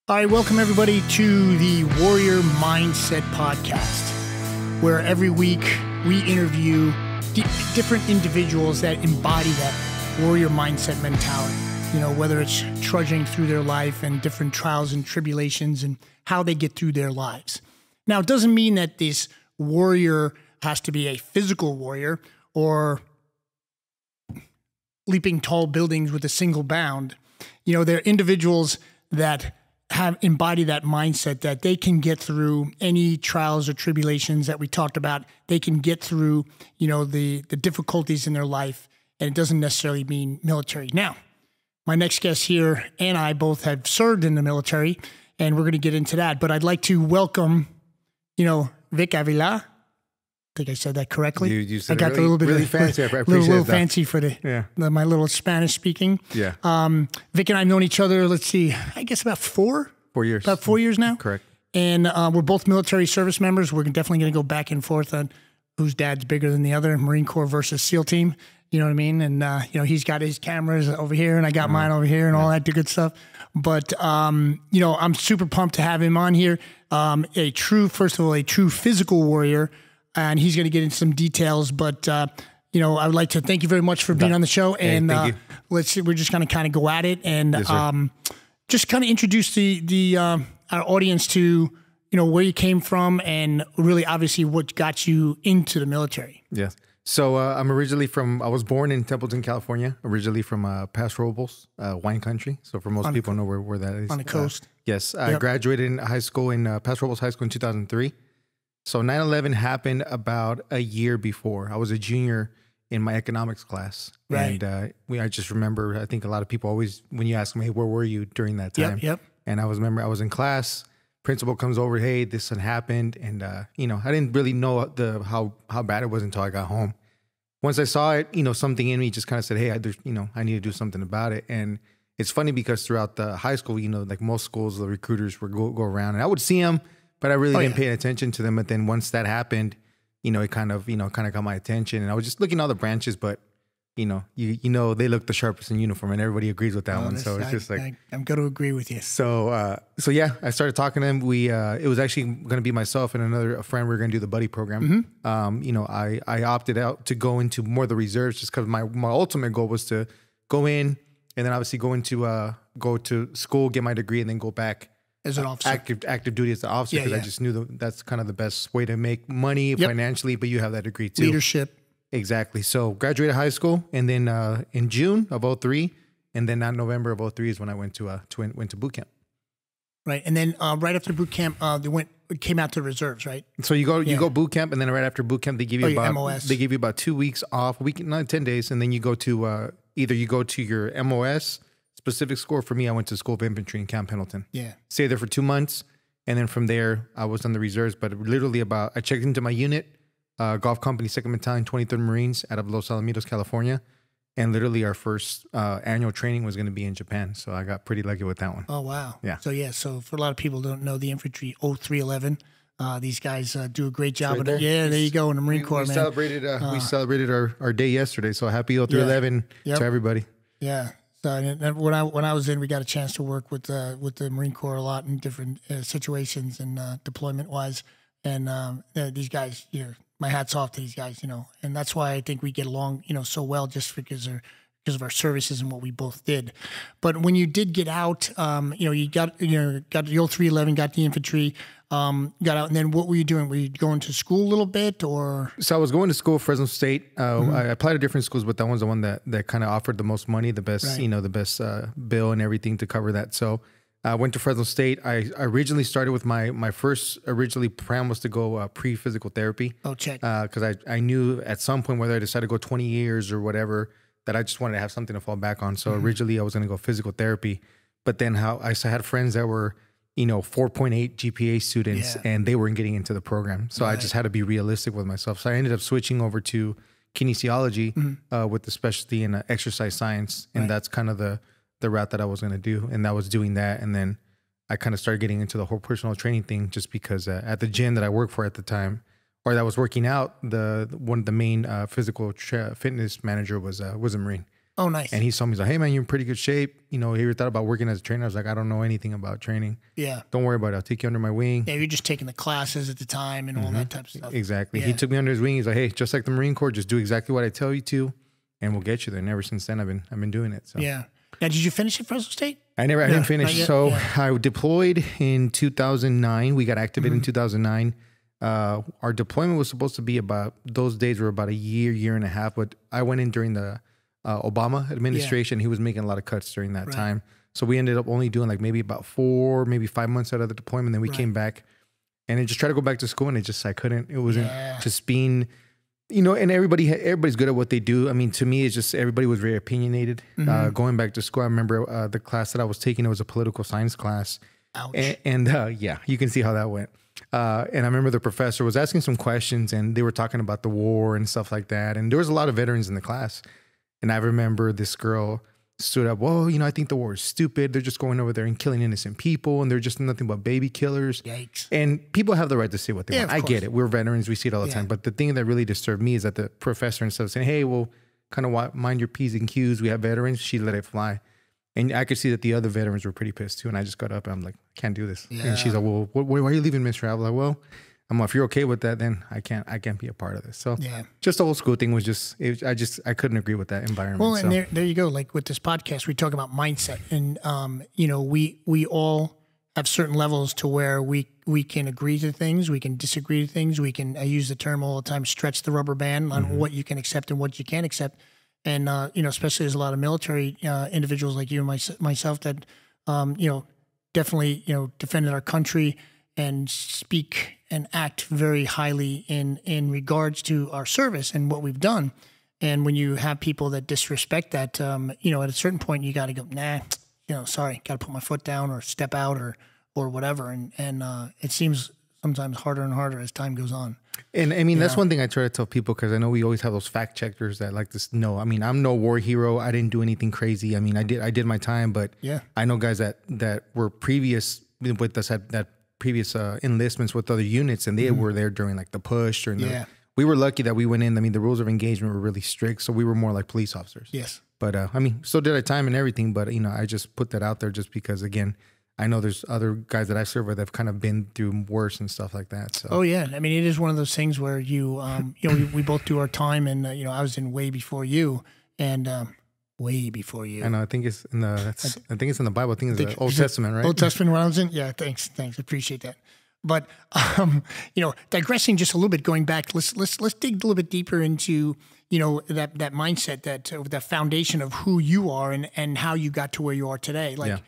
All right, welcome everybody to the Warrior Mindset Podcast, where every week we interview different individuals that embody that warrior mindset mentality. You know, whether it's trudging through their life and different trials and tribulations and how they get through their lives. Now, it doesn't mean that this warrior has to be a physical warrior or leaping tall buildings with a single bound. You know, they're individuals that have embodied that mindset that they can get through any trials or tribulations that we talked about. They can get through, you know, the difficulties in their life, and it doesn't necessarily mean military. Now, my next guest here and I both have served in the military, and we're going to get into that. But I'd like to welcome, you know, Victor Avila. I think I said that correctly. You said I got really, a little bit really of, fancy. I appreciate little that. fancy for my little Spanish speaking. Yeah. Vic and I've known each other, let's see, I guess about 4 years. About 4 years now. Correct. And we're both military service members. We're definitely going to go back and forth on whose dad's bigger than the other, Marine Corps versus SEAL team. You know what I mean? And, you know, he's got his cameras over here and I got mine over here and all that good stuff. But, you know, I'm super pumped to have him on here. First of all, a true physical warrior. And he's going to get into some details. But, you know, I would like to thank you very much for being on the show. And we're just going to kind of go at it and just kind of introduce our audience to, you know, where you came from and really obviously what got you into the military. Yes. So I was born in Templeton, California, originally from Paso Robles, wine country. So for most people know where that is. On the coast. Yes. I graduated in high school in Paso Robles High School in 2003. So 9/11 happened about a year before. I was a junior in my economics class. Right. And I just remember, I think a lot of people always, when you ask them, hey, where were you during that time? Yep. And I was in class. Principal comes over, hey, this had happened. And, you know, I didn't really know how bad it was until I got home. Once I saw it, you know, something in me just kind of said, hey, I need to do something about it. And it's funny because throughout the high school, you know, like most schools, the recruiters would go around and I would see them, but I really didn't pay attention to them. But then once that happened, you know, it kind of got my attention and I was just looking at all the branches, but you know, they look the sharpest in uniform and everybody agrees with that one. So it's just like, I'm going to agree with you. So yeah, I started talking to them. It was actually going to be myself and a friend. We were going to do the buddy program. Mm-hmm. You know, I opted out to go into more of the reserves just because my ultimate goal was to go in and then obviously go to school, get my degree and then go back as an officer, active duty as an officer, because I just knew that's kind of the best way to make money financially, but you have that degree too. Leadership. Exactly. So graduated high school, and then in June of 2003, and then in November of 2003 is when I went to boot camp. Right, and then right after boot camp, came out to reserves, right? So you go boot camp, and then right after boot camp, they give you about 2 weeks off, 10 days, and then you go to either you go to your MOS specific school. For me, I went to School of Infantry in Camp Pendleton. Yeah. Stayed there for 2 months. And then from there, I was on the reserves. But literally I checked into my unit, Golf Company, 2nd Battalion, 23rd Marines out of Los Alamitos, California. And literally our first annual training was going to be in Japan. So I got pretty lucky with that one. Oh, wow. Yeah. So for a lot of people who don't know the infantry, 0311, these guys do a great job. Right there. Yeah, there you go in the Marine Corps, man. We celebrated our day yesterday. So happy 0311 to everybody. Yeah. So when I was in, we got a chance to work with the Marine Corps a lot in different situations and deployment wise. And these guys, you know, my hat's off to these guys, you know, and that's why I think we get along, you know, so well, just because of our services and what we both did. But when you did get out, you know, you got the 0311, got the infantry, got out, and then what were you doing? Were you going to school a little bit, or? So I was going to school, Fresno State. I applied to different schools, but that one's the one that kind of offered the most money, the best, you know, the best bill and everything to cover that. So I went to Fresno State. I originally started with my first plan was to go pre-physical therapy. Oh, check. Because I knew at some point, whether I decided to go 20 years or whatever, that I just wanted to have something to fall back on. So originally I was going to go physical therapy, but then I had friends that were, you know, 4.8 GPA students and they weren't getting into the program. So I just had to be realistic with myself. So I ended up switching over to kinesiology with the specialty in exercise science. And that's kind of the route that I was going to do. And I was doing that. And then I kind of started getting into the whole personal training thing just because at the gym that I worked for at the time, or that was working out, one of the main physical fitness manager was a Marine. Oh, nice. And he told me, he's like, hey, man, you're in pretty good shape. You know, you ever thought about working as a trainer? I was like, I don't know anything about training. Yeah. Don't worry about it. I'll take you under my wing. Yeah, you're just taking the classes at the time and all that type of stuff. Exactly. Yeah. He took me under his wing. He's like, hey, just like the Marine Corps, just do exactly what I tell you to, and we'll get you there. And ever since then, I've been doing it. So Yeah. Now, did you finish at Fresno State? I didn't finish. So I deployed in 2009. We got activated in 2009. Our deployment was supposed to be about, those days were about a year and a half, but I went in during the Obama administration. He was making a lot of cuts during that time. So we ended up only doing like maybe about 4, maybe 5 months out of the deployment. Then we came back and I just tried to go back to school, and I couldn't. It wasn't just being, you know, and everybody's good at what they do. I mean, to me, it's just everybody was very opinionated. Going back to school, I remember the class that I was taking, it was a political science class. Ouch. And yeah, you can see how that went. And I remember the professor was asking some questions, and they were talking about the war and stuff like that. And there was a lot of veterans in the class. And I remember this girl stood up, well, you know, I think the war is stupid. They're just going over there and killing innocent people, and they're just nothing but baby killers. Yikes. And people have the right to say what they want. I get it. We're veterans. We see it all the time. But the thing that really disturbed me is that the professor, instead of saying, hey, well, kind of mind your P's and Q's, we have veterans, she let it fly. And I could see that the other veterans were pretty pissed too. And I just got up and I'm like, I can't do this. Yeah. And she's like, well, why are you leaving, Mr. Avila? Well, I'm like, if you're okay with that, then I can't be a part of this. So just the old school thing was I couldn't agree with that environment. Well, and there you go. Like with this podcast, we talk about mindset, and you know, we all have certain levels to where we can agree to things, we can disagree to things, we can, I use the term all the time, stretch the rubber band on what you can accept and what you can't accept. And you know, especially there's a lot of military individuals like you and myself that you know, definitely, you know, defended our country and speak and act very highly in regards to our service and what we've done. And when you have people that disrespect that, you know, at a certain point you got to go, nah, you know, sorry, got to put my foot down or step out or whatever. And it seems sometimes harder and harder as time goes on. And I mean, that's one thing I try to tell people, because I know we always have those fact checkers that like this. No, I mean, I'm no war hero. I didn't do anything crazy. I mean, I did my time, but I know guys that were previous with us, had that previous enlistments with other units, and they were there during like the push or we were lucky that we went in. I mean, the rules of engagement were really strict, so we were more like police officers. Yes. But I mean, still did our time and everything, but you know, I just put that out there just because, again, I know there's other guys that I serve with that have kind of been through worse and stuff like that. So. Oh yeah, I mean, it is one of those things where you, you know, we both do our time, and you know, I was in way before you, and way before you. I know. I think it's in the. I think it's in the Bible. I think it's the Old Testament, right? Old Testament when I was in. Yeah, thanks. Appreciate that. But you know, digressing just a little bit, going back, let's dig a little bit deeper into, you know, that mindset, that foundation of who you are and how you got to where you are today. Like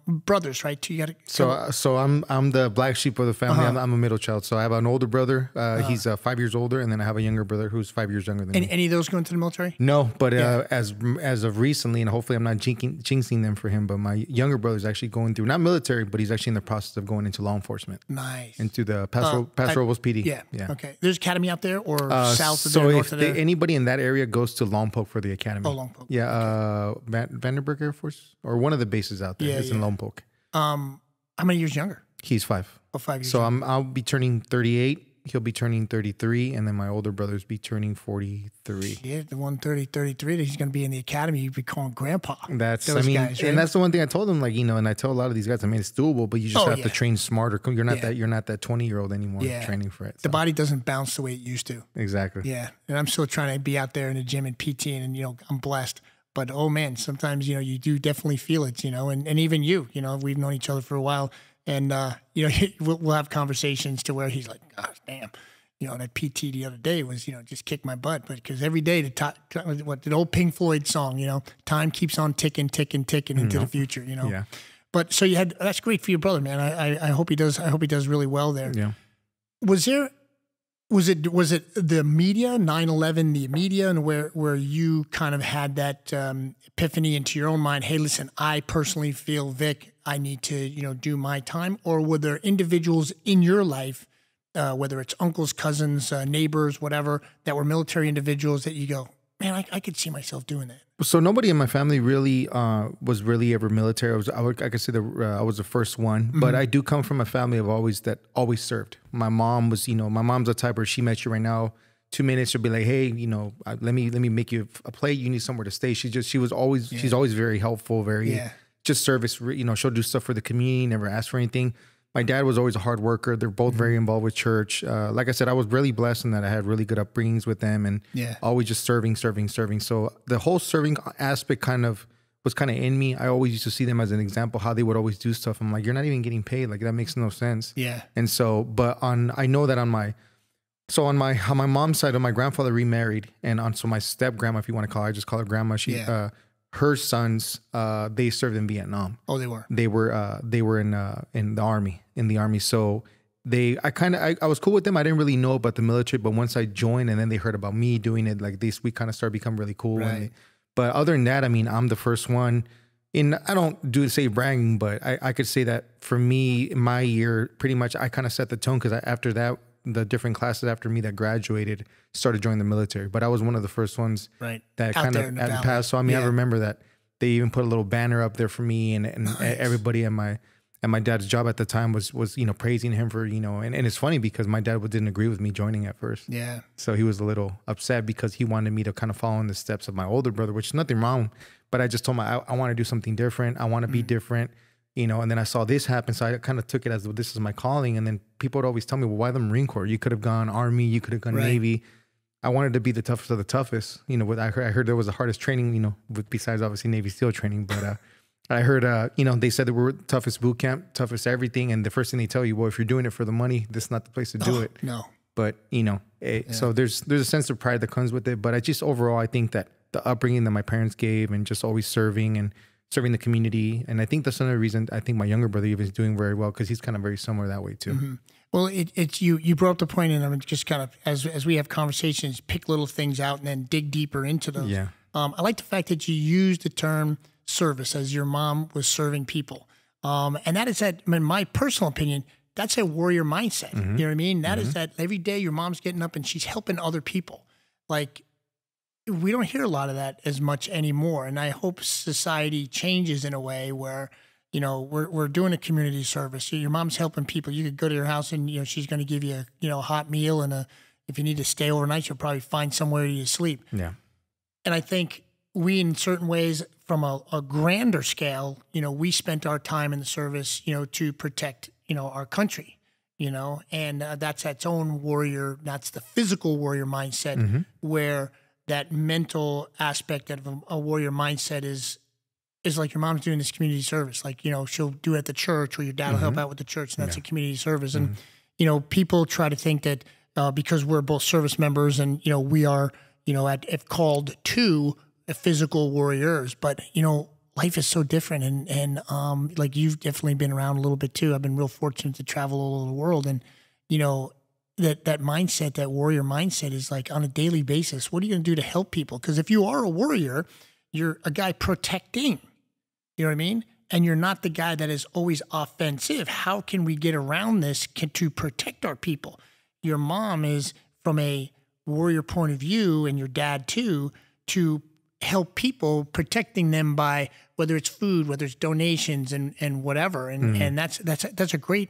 brothers, right? You got to. So I'm the black sheep of the family. I'm a middle child. So I have an older brother. He's 5 years older, and then I have a younger brother who's 5 years younger than me. Any of those going to the military? No, but as of recently, and hopefully I'm not jinxing them for him, but my younger brother is actually going through, not military, but he's actually in the process of going into law enforcement. Nice. Into the Paso Robles PD. Yeah. Okay. There's academy out there, or south of there, north of there? So anybody in that area goes to Lompoc for the academy. Oh, Lompoc. Yeah. Okay. Vandenberg Air Force, or one of the bases out there. It's in Lompoc. How many years younger? He's 5. Oh, 5 years. So I'll be turning 38. He'll be turning 33, and then my older brother's be turning 43. Yeah, the one 33, he's going to be in the academy. You'd be calling grandpa. That's, those guys, right? And that's the one thing I told him, like, you know, and I tell a lot of these guys, I mean, it's doable, but you just have to train smarter. You're not that 20-year-old anymore training for it. So. The body doesn't bounce the way it used to. Exactly. Yeah. And I'm still trying to be out there in the gym and PT, and you know, I'm blessed. But oh man, sometimes, you know, you do definitely feel it, you know, and even you know, we've known each other for a while, and you know, we'll have conversations to where he's like, gosh, damn, you know, that PT the other day was, you know, just kick my butt, but because every day what the old Pink Floyd song, you know, time keeps on ticking into the future, you know. Yeah. But so that's great for your brother, man. I hope he does. I hope he does really well there. Yeah. Was it the media, 9/11, the media, and where you kind of had that epiphany into your own mind? Hey, listen, I personally feel, Vic, I need to, you know, do my time. Or were there individuals in your life, whether it's uncles, cousins, neighbors, whatever, that were military individuals that you go, man, I could see myself doing that? So nobody in my family really was really ever military. I could say I was the first one, but I do come from a family of always served. My mom was, you know, my mom's the type where she met you right now, 2 minutes, she'll be like, hey, let me make you a plate. You need somewhere to stay. She's always very helpful, very just service. She'll do stuff for the community, never ask for anything. My dad was always a hard worker. They're both very involved with church. Like I said, I was really blessed in that I had really good upbringings with them, and always just serving. So the whole serving aspect was kind of in me. I always used to see them as an example, how they would always do stuff. I'm like, you're not even getting paid. Like, that makes no sense. Yeah. And so, but I know that on my mom's side, my grandfather remarried, and so my step grandma, if you want to call her, I just call her grandma. Her sons, they served in Vietnam. Oh, they were. They were in the army. So I was cool with them. I didn't really know about the military, but once I joined, and then they heard about me doing it, like this, we kind of started becoming really cool. Right. But other than that, I mean, I'm the first one. I don't say bragging, but I could say that for me, my year, pretty much, I kind of set the tone, because after that, the different classes after me that graduated started joining the military. But I was one of the first ones that kind of passed. So I mean, I remember that they even put a little banner up there for me, and nice. Everybody at my dad's job at the time was praising him for, and it's funny because my dad didn't agree with me joining at first. Yeah. So he was a little upset because he wanted me to kind of follow in the steps of my older brother, which is nothing wrong. But I just told him I want to do something different. I want to be different. And then I saw this happen. So I kind of took it as, well, this is my calling. And then people would always tell me, well, why the Marine Corps? You could have gone Army, you could have gone Navy. I wanted to be the toughest of the toughest. I heard there was the hardest training, besides obviously Navy SEAL training. But I heard, they said that we're toughest boot camp, toughest everything. And the first thing they tell you, well, if you're doing it for the money, this is not the place to do it. No. But, so there's a sense of pride that comes with it. But I think that the upbringing that my parents gave, and just always serving the community. And I think that's another reason I think my younger brother even is doing very well, because he's kind of very similar that way too. Mm-hmm. Well, it's you brought up the point, and I'm just kind of, as we have conversations, pick little things out and then dig deeper into those. Yeah. I like the fact that you use the term service, as your mom was serving people. And that is in my personal opinion, that's a warrior mindset. Mm-hmm. You know what I mean? That is that every day your mom's getting up and she's helping other people. Like, we don't hear a lot of that as much anymore. And I hope society changes in a way where, we're doing a community service. Your mom's helping people. You could go to your house and, she's going to give you a hot meal, and if you need to stay overnight, she'll probably find somewhere to sleep. Yeah. And I think we, in certain ways, from a grander scale, we spent our time in the service, to protect, our country, and that's its own warrior. That's the physical warrior mindset, where that mental aspect of a warrior mindset is like your mom's doing this community service. Like, she'll do it at the church, or your dad will help out with the church, and that's a community service. And, people try to think that because we're both service members and, we are, if called to physical warriors, but, life is so different. And like, you've definitely been around a little bit too. I've been real fortunate to travel all over the world, and, that mindset, that warrior mindset, is like on a daily basis. What are you going to do to help people? Because if you are a warrior, you're a guy protecting, you know what I mean? And you're not the guy that is always offensive. How can we get around this to protect our people? Your mom is from a warrior point of view, and your dad too, to help people, protecting them by whether it's food, whether it's donations, and whatever. And that's a great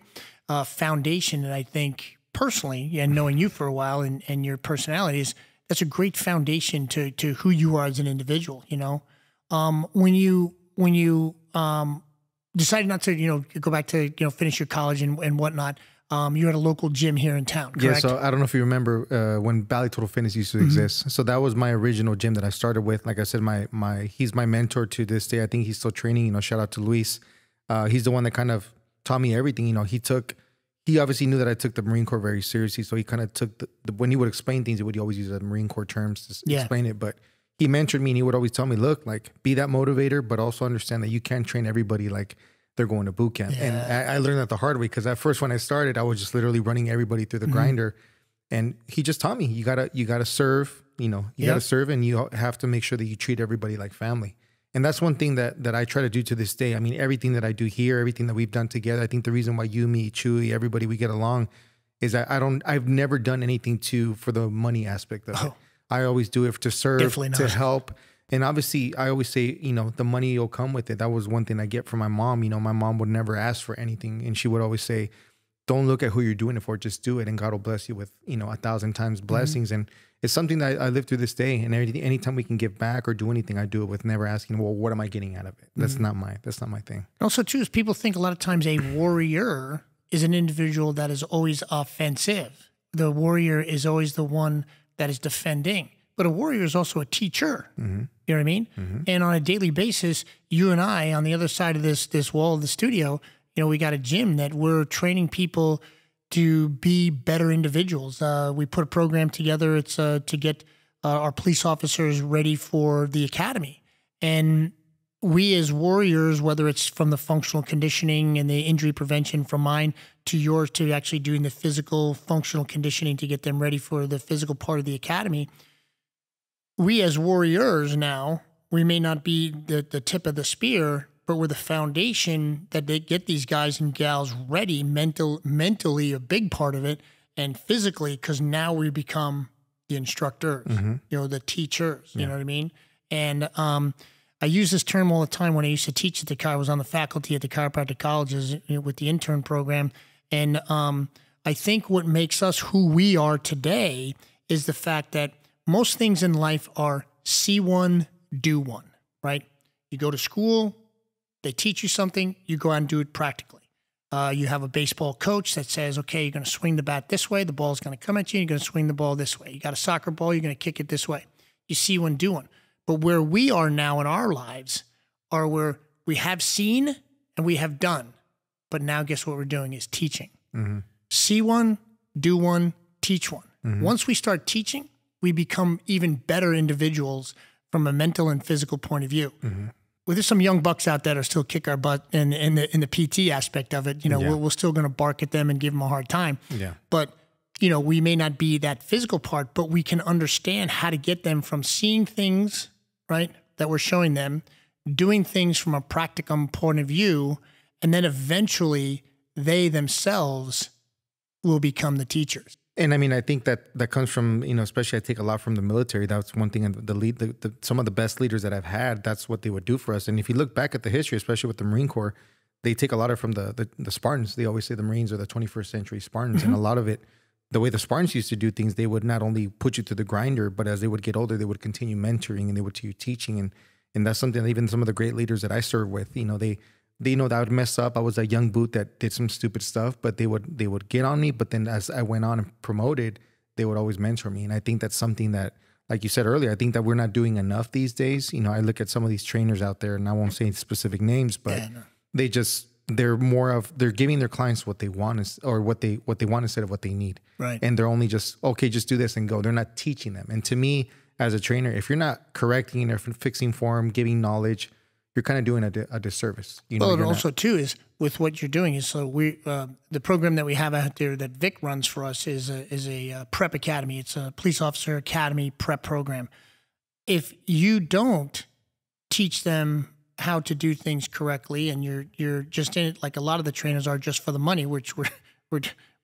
foundation that I think, personally, and knowing you for a while and your personalities, that's a great foundation to who you are as an individual. When you decided not to go back to finish your college and whatnot, you had a local gym here in town, correct? Yeah. So I don't know if you remember when Bally Total Fitness used to exist. So that was my original gym that I started with. Like I said, he's my mentor to this day. I think he's still training. Shout out to Luis. He's the one that kind of taught me everything. He obviously knew that I took the Marine Corps very seriously, so he kind of took when he would explain things, he would always use the Marine Corps terms to explain it. But he mentored me, and he would always tell me, look, like, be that motivator, but also understand that you can't train everybody like they're going to boot camp. Yeah. And I learned that the hard way, because at first when I started, I was just literally running everybody through the grinder. And he just taught me, you gotta serve, you gotta serve, and you have to make sure that you treat everybody like family. And that's one thing that I try to do to this day. I mean, everything that I do here, everything that we've done together, I think the reason why you, me, Chewy, everybody, we get along is that I've never done anything for the money aspect of it. I always do it to serve, to help. And obviously I always say, the money will come with it. That was one thing I get from my mom. My mom would never ask for anything. And she would always say, don't look at who you're doing it for. Just do it, and God will bless you with 1,000 times blessings. And it's something that I live through this day. And anytime we can give back or do anything, I do it with never asking, well, what am I getting out of it? That's not my thing. Also, too, is people think a lot of times a warrior is an individual that is always offensive. The warrior is always the one that is defending. But a warrior is also a teacher. You know what I mean? And on a daily basis, you and I, on the other side of this wall of the studio, we got a gym that we're training people to be better individuals. We put a program together. It's to get our police officers ready for the academy. And we as warriors, whether it's from the functional conditioning and the injury prevention from mine to yours, to actually doing the physical functional conditioning to get them ready for the physical part of the academy, we as warriors now, we may not be the tip of the spear, but we're the foundation that they get these guys and gals ready, mentally a big part of it, and physically, because now we become the instructors, the teachers, you know what I mean? And I use this term all the time when I used to teach at I was on the faculty at the chiropractic colleges with the intern program. And I think what makes us who we are today is the fact that most things in life are see one, do one, right? You go to school, they teach you something, you go out and do it practically. You have a baseball coach that says, okay, you're going to swing the bat this way, the ball's going to come at you, you're going to swing the ball this way. You got a soccer ball, you're going to kick it this way. You see one, do one. But where we are now in our lives are where we have seen and we have done. But now guess what we're doing is teaching. See one, do one, teach one. Once we start teaching, we become even better individuals from a mental and physical point of view. Well, there's some young bucks out there that are still kick our butt in the PT aspect of it. We're still going to bark at them and give them a hard time. But we may not be that physical part, but we can understand how to get them from seeing things, right, that we're showing them, doing things from a practical point of view, and then eventually they themselves will become the teachers. And I mean, I think that comes from, especially I take a lot from the military. That's one thing, some of the best leaders that I've had, that's what they would do for us. And if you look back at the history, especially with the Marine Corps, they take a lot of from the Spartans. They always say the Marines are the 21st century Spartans. And a lot of it, the way the Spartans used to do things, they would not only put you to the grinder, but as they would get older, they would continue mentoring and they would continue teaching. And that's something that even some of the great leaders that I served with, they know that I would mess up. I was a young boot that did some stupid stuff, but they would get on me. But then as I went on and promoted, they would always mentor me. And I think that's something that, like you said earlier, I think that we're not doing enough these days. I look at some of these trainers out there, and I won't say specific names, but they're giving their clients what they want or what they want instead of what they need. Right. And they're only just, okay, just do this and go. They're not teaching them. And to me, as a trainer, if you're not correcting or fixing for them, giving knowledge, you're kind of doing a disservice. Well, and also too is with what you're doing is the program that we have out there that Vic runs for us is a prep academy. It's a police officer academy prep program. If you don't teach them how to do things correctly, and you're just in it like a lot of the trainers are just for the money, which we're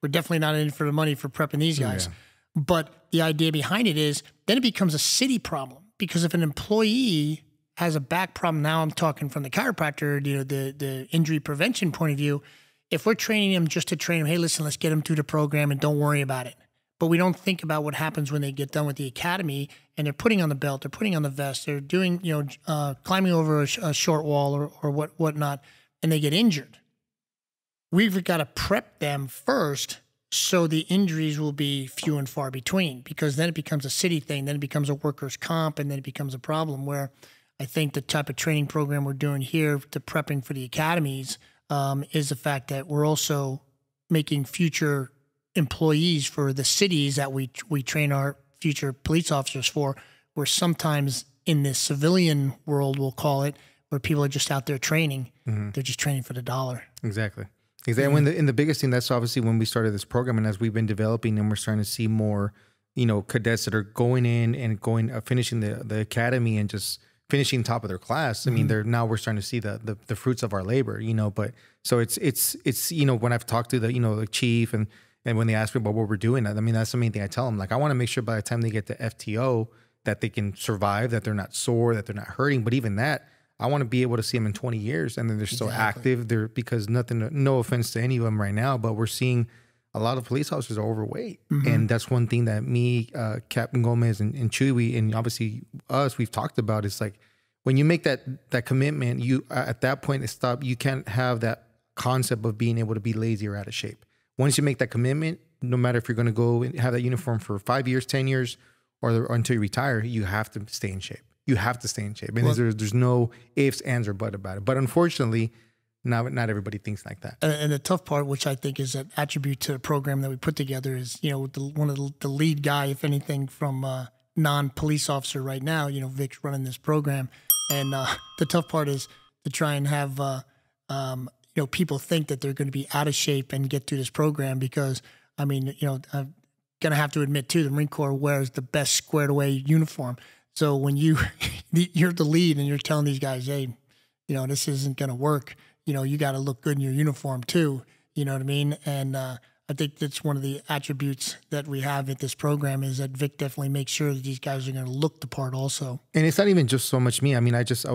definitely not in it for the money for prepping these guys. But the idea behind it is then it becomes a city problem, because if an employee has a back problem, now I'm talking from the chiropractor, the injury prevention point of view. If we're training them just to train them, hey, listen, let's get them through the program and don't worry about it. But we don't think about what happens when they get done with the academy and they're putting on the belt, they're putting on the vest, they're doing, climbing over a short wall or whatnot, and they get injured. We've got to prep them first so the injuries will be few and far between, because then it becomes a city thing, then it becomes a workers' comp, and then it becomes a problem where I think the type of training program we're doing here to prepping for the academies is the fact that we're also making future employees for the cities that we train our future police officers for, where sometimes in this civilian world, we'll call it, where people are just out there training, they're just training for the dollar. Exactly. And the biggest thing, that's obviously when we started this program, and as we've been developing and we're starting to see more, cadets that are going in and finishing the academy and just finishing top of their class. I mean, we're starting to see the fruits of our labor, but so it's when I've talked to the chief and when they ask me about what we're doing, I mean, that's the main thing I tell them. Like, I want to make sure by the time they get to FTO that they can survive, that they're not sore, that they're not hurting. But even that, I want to be able to see them in 20 years and then they're still active. They're because nothing, no offense to any of them right now, but we're seeing a lot of police officers are overweight. And that's one thing that me, Captain Gomez and Chewy, and obviously us, we've talked about. It's like when you make that commitment, you at that point it stop. You can't have that concept of being able to be lazy or out of shape. Once you make that commitment, no matter if you're going to go and have that uniform for 5 years, 10 years, or until you retire, you have to stay in shape. You have to stay in shape. And there's no ifs, ands, or buts about it. But unfortunately, not everybody thinks like that. And the tough part, which I think is an attribute to the program that we put together, is, you know, one of the lead guy, if anything, from non-police officer right now, you know, Vic's running this program. And the tough part is to try and have, you know, people think that they're going to be out of shape and get through this program because, I mean, you know, I'm going to have to admit, too, the Marine Corps wears the best squared away uniform. So when you're the lead and you're telling these guys, hey, you know, this isn't going to work, you know, you got to look good in your uniform too. You know what I mean? And I think that's one of the attributes that we have at this program is that Vic definitely makes sure that these guys are going to look the part also. And it's not even just so much me. I mean, I just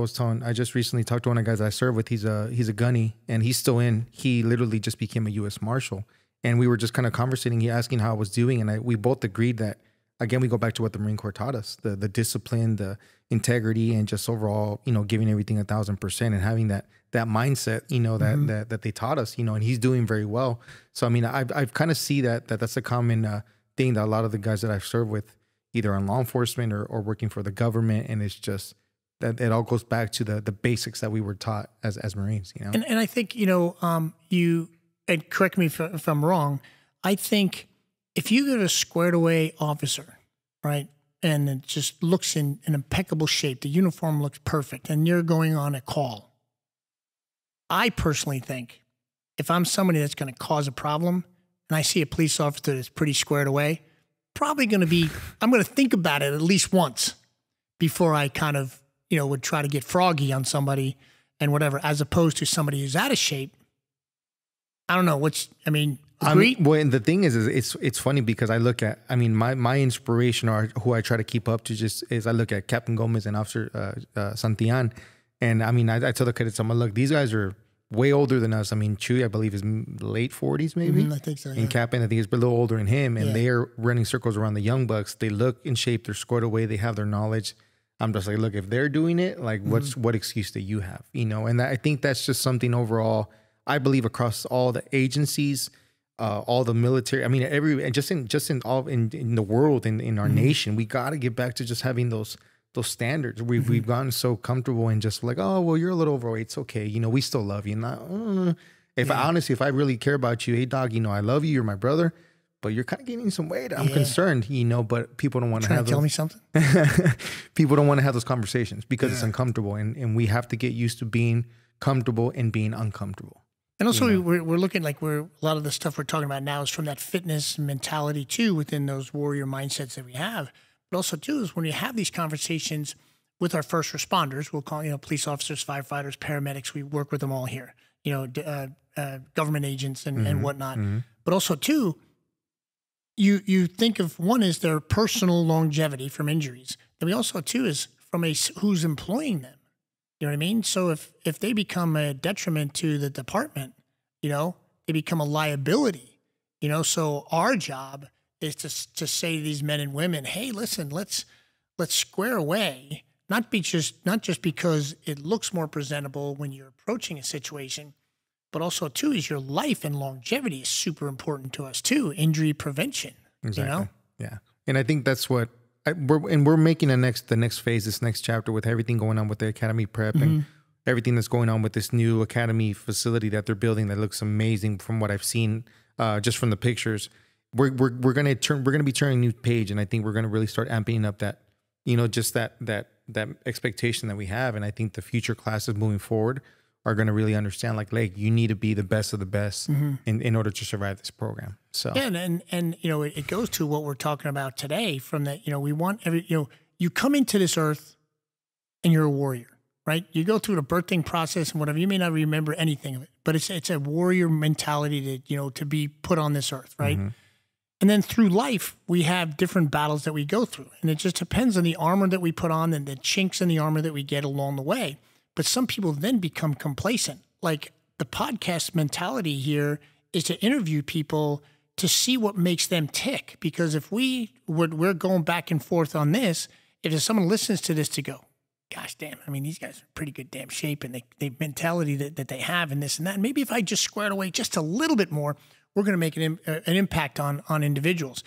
recently talked to one of the guys I serve with. He's a gunny and he's still in. He literally just became a U.S. Marshal. And we were just kind of conversating, he asking how I was doing. And we both agreed that, again, we go back to what the Marine Corps taught us, the discipline, the integrity, and just overall, you know, giving everything 1,000% and having that mindset, you know, that they taught us, you know, and he's doing very well. So, I mean, I've kind of see that's a common thing that a lot of the guys that I've served with, either on law enforcement or working for the government. And it's just that it all goes back to the basics that we were taught as Marines, you know? And I think, you know, and correct me if I'm wrong, I think if you get a squared away officer, right, and it just looks in an impeccable shape, the uniform looks perfect, and you're going on a call, I personally think if I'm somebody that's going to cause a problem and I see a police officer that's pretty squared away, probably going to be, I'm going to think about it at least once before I kind of, you know, would try to get froggy on somebody and whatever, as opposed to somebody who's out of shape. I don't know agree? Well, and the thing is it's funny because I look at, I mean, my inspiration or who I try to keep up to just is I look at Captain Gomez and Officer Santillan. And I mean, I tell the cadets, I'm like, look, these guys are way older than us. I mean, Chewy, I believe, is late 40s maybe. I think so, yeah. And Captain, I think, is a little older than him. And they are running circles around the young bucks. They look in shape. They're squared away. They have their knowledge. I'm just like, look, if they're doing it, like, what excuse do you have? You know, and I think that's just something overall, I believe, across all the agencies, all the military. I mean, just in the world, in our nation, we got to get back to just having those standards. We've gotten so comfortable and just like, oh, well, you're a little overweight. It's okay. You know, we still love you. Not, if I really care about you, hey dog, you know, I love you. You're my brother, but you're kind of gaining some weight. I'm concerned, you know, but people don't want to have tell me something. People don't want to have those conversations because it's uncomfortable. And we have to get used to being comfortable and being uncomfortable. And also, we're looking like a lot of the stuff we're talking about now is from that fitness mentality too, within those warrior mindsets that we have. But also too is when you have these conversations with our first responders, we'll call, you know, police officers, firefighters, paramedics. We work with them all here, you know, government agents and whatnot. But also too, you think of one is their personal longevity from injuries. Then we also too is from who's employing them. You know what I mean? So if they become a detriment to the department, you know, they become a liability, you know. So our job is to say to these men and women, hey, listen, let's square away, not just because it looks more presentable when you're approaching a situation, but also too is your life and longevity is super important to us too. Injury prevention, exactly. You know? Yeah. And I think that's what we're making the next phase, this next chapter with everything going on with the academy prep and everything that's going on with this new academy facility that they're building that looks amazing from what I've seen just from the pictures. We're gonna be turning a new page, and I think we're gonna really start amping up that, you know, just that expectation that we have. And I think the future classes moving forward are going to really understand, like, you need to be the best of the best in order to survive this program. So yeah, and you know, it goes to what we're talking about today. From that, you know, we want you come into this earth and you're a warrior, right? You go through the birthing process and whatever. You may not remember anything of it, but it's a warrior mentality to be put on this earth, right? And then through life, we have different battles that we go through, and it just depends on the armor that we put on and the chinks in the armor that we get along the way. But some people then become complacent. Like the podcast mentality here is to interview people to see what makes them tick. Because if we're going back and forth on this, if there's someone listens to this to go, gosh damn, I mean, these guys are in pretty good damn shape and the mentality that they have and this and that. And maybe if I just squared away just a little bit more, we're going to make an impact on individuals.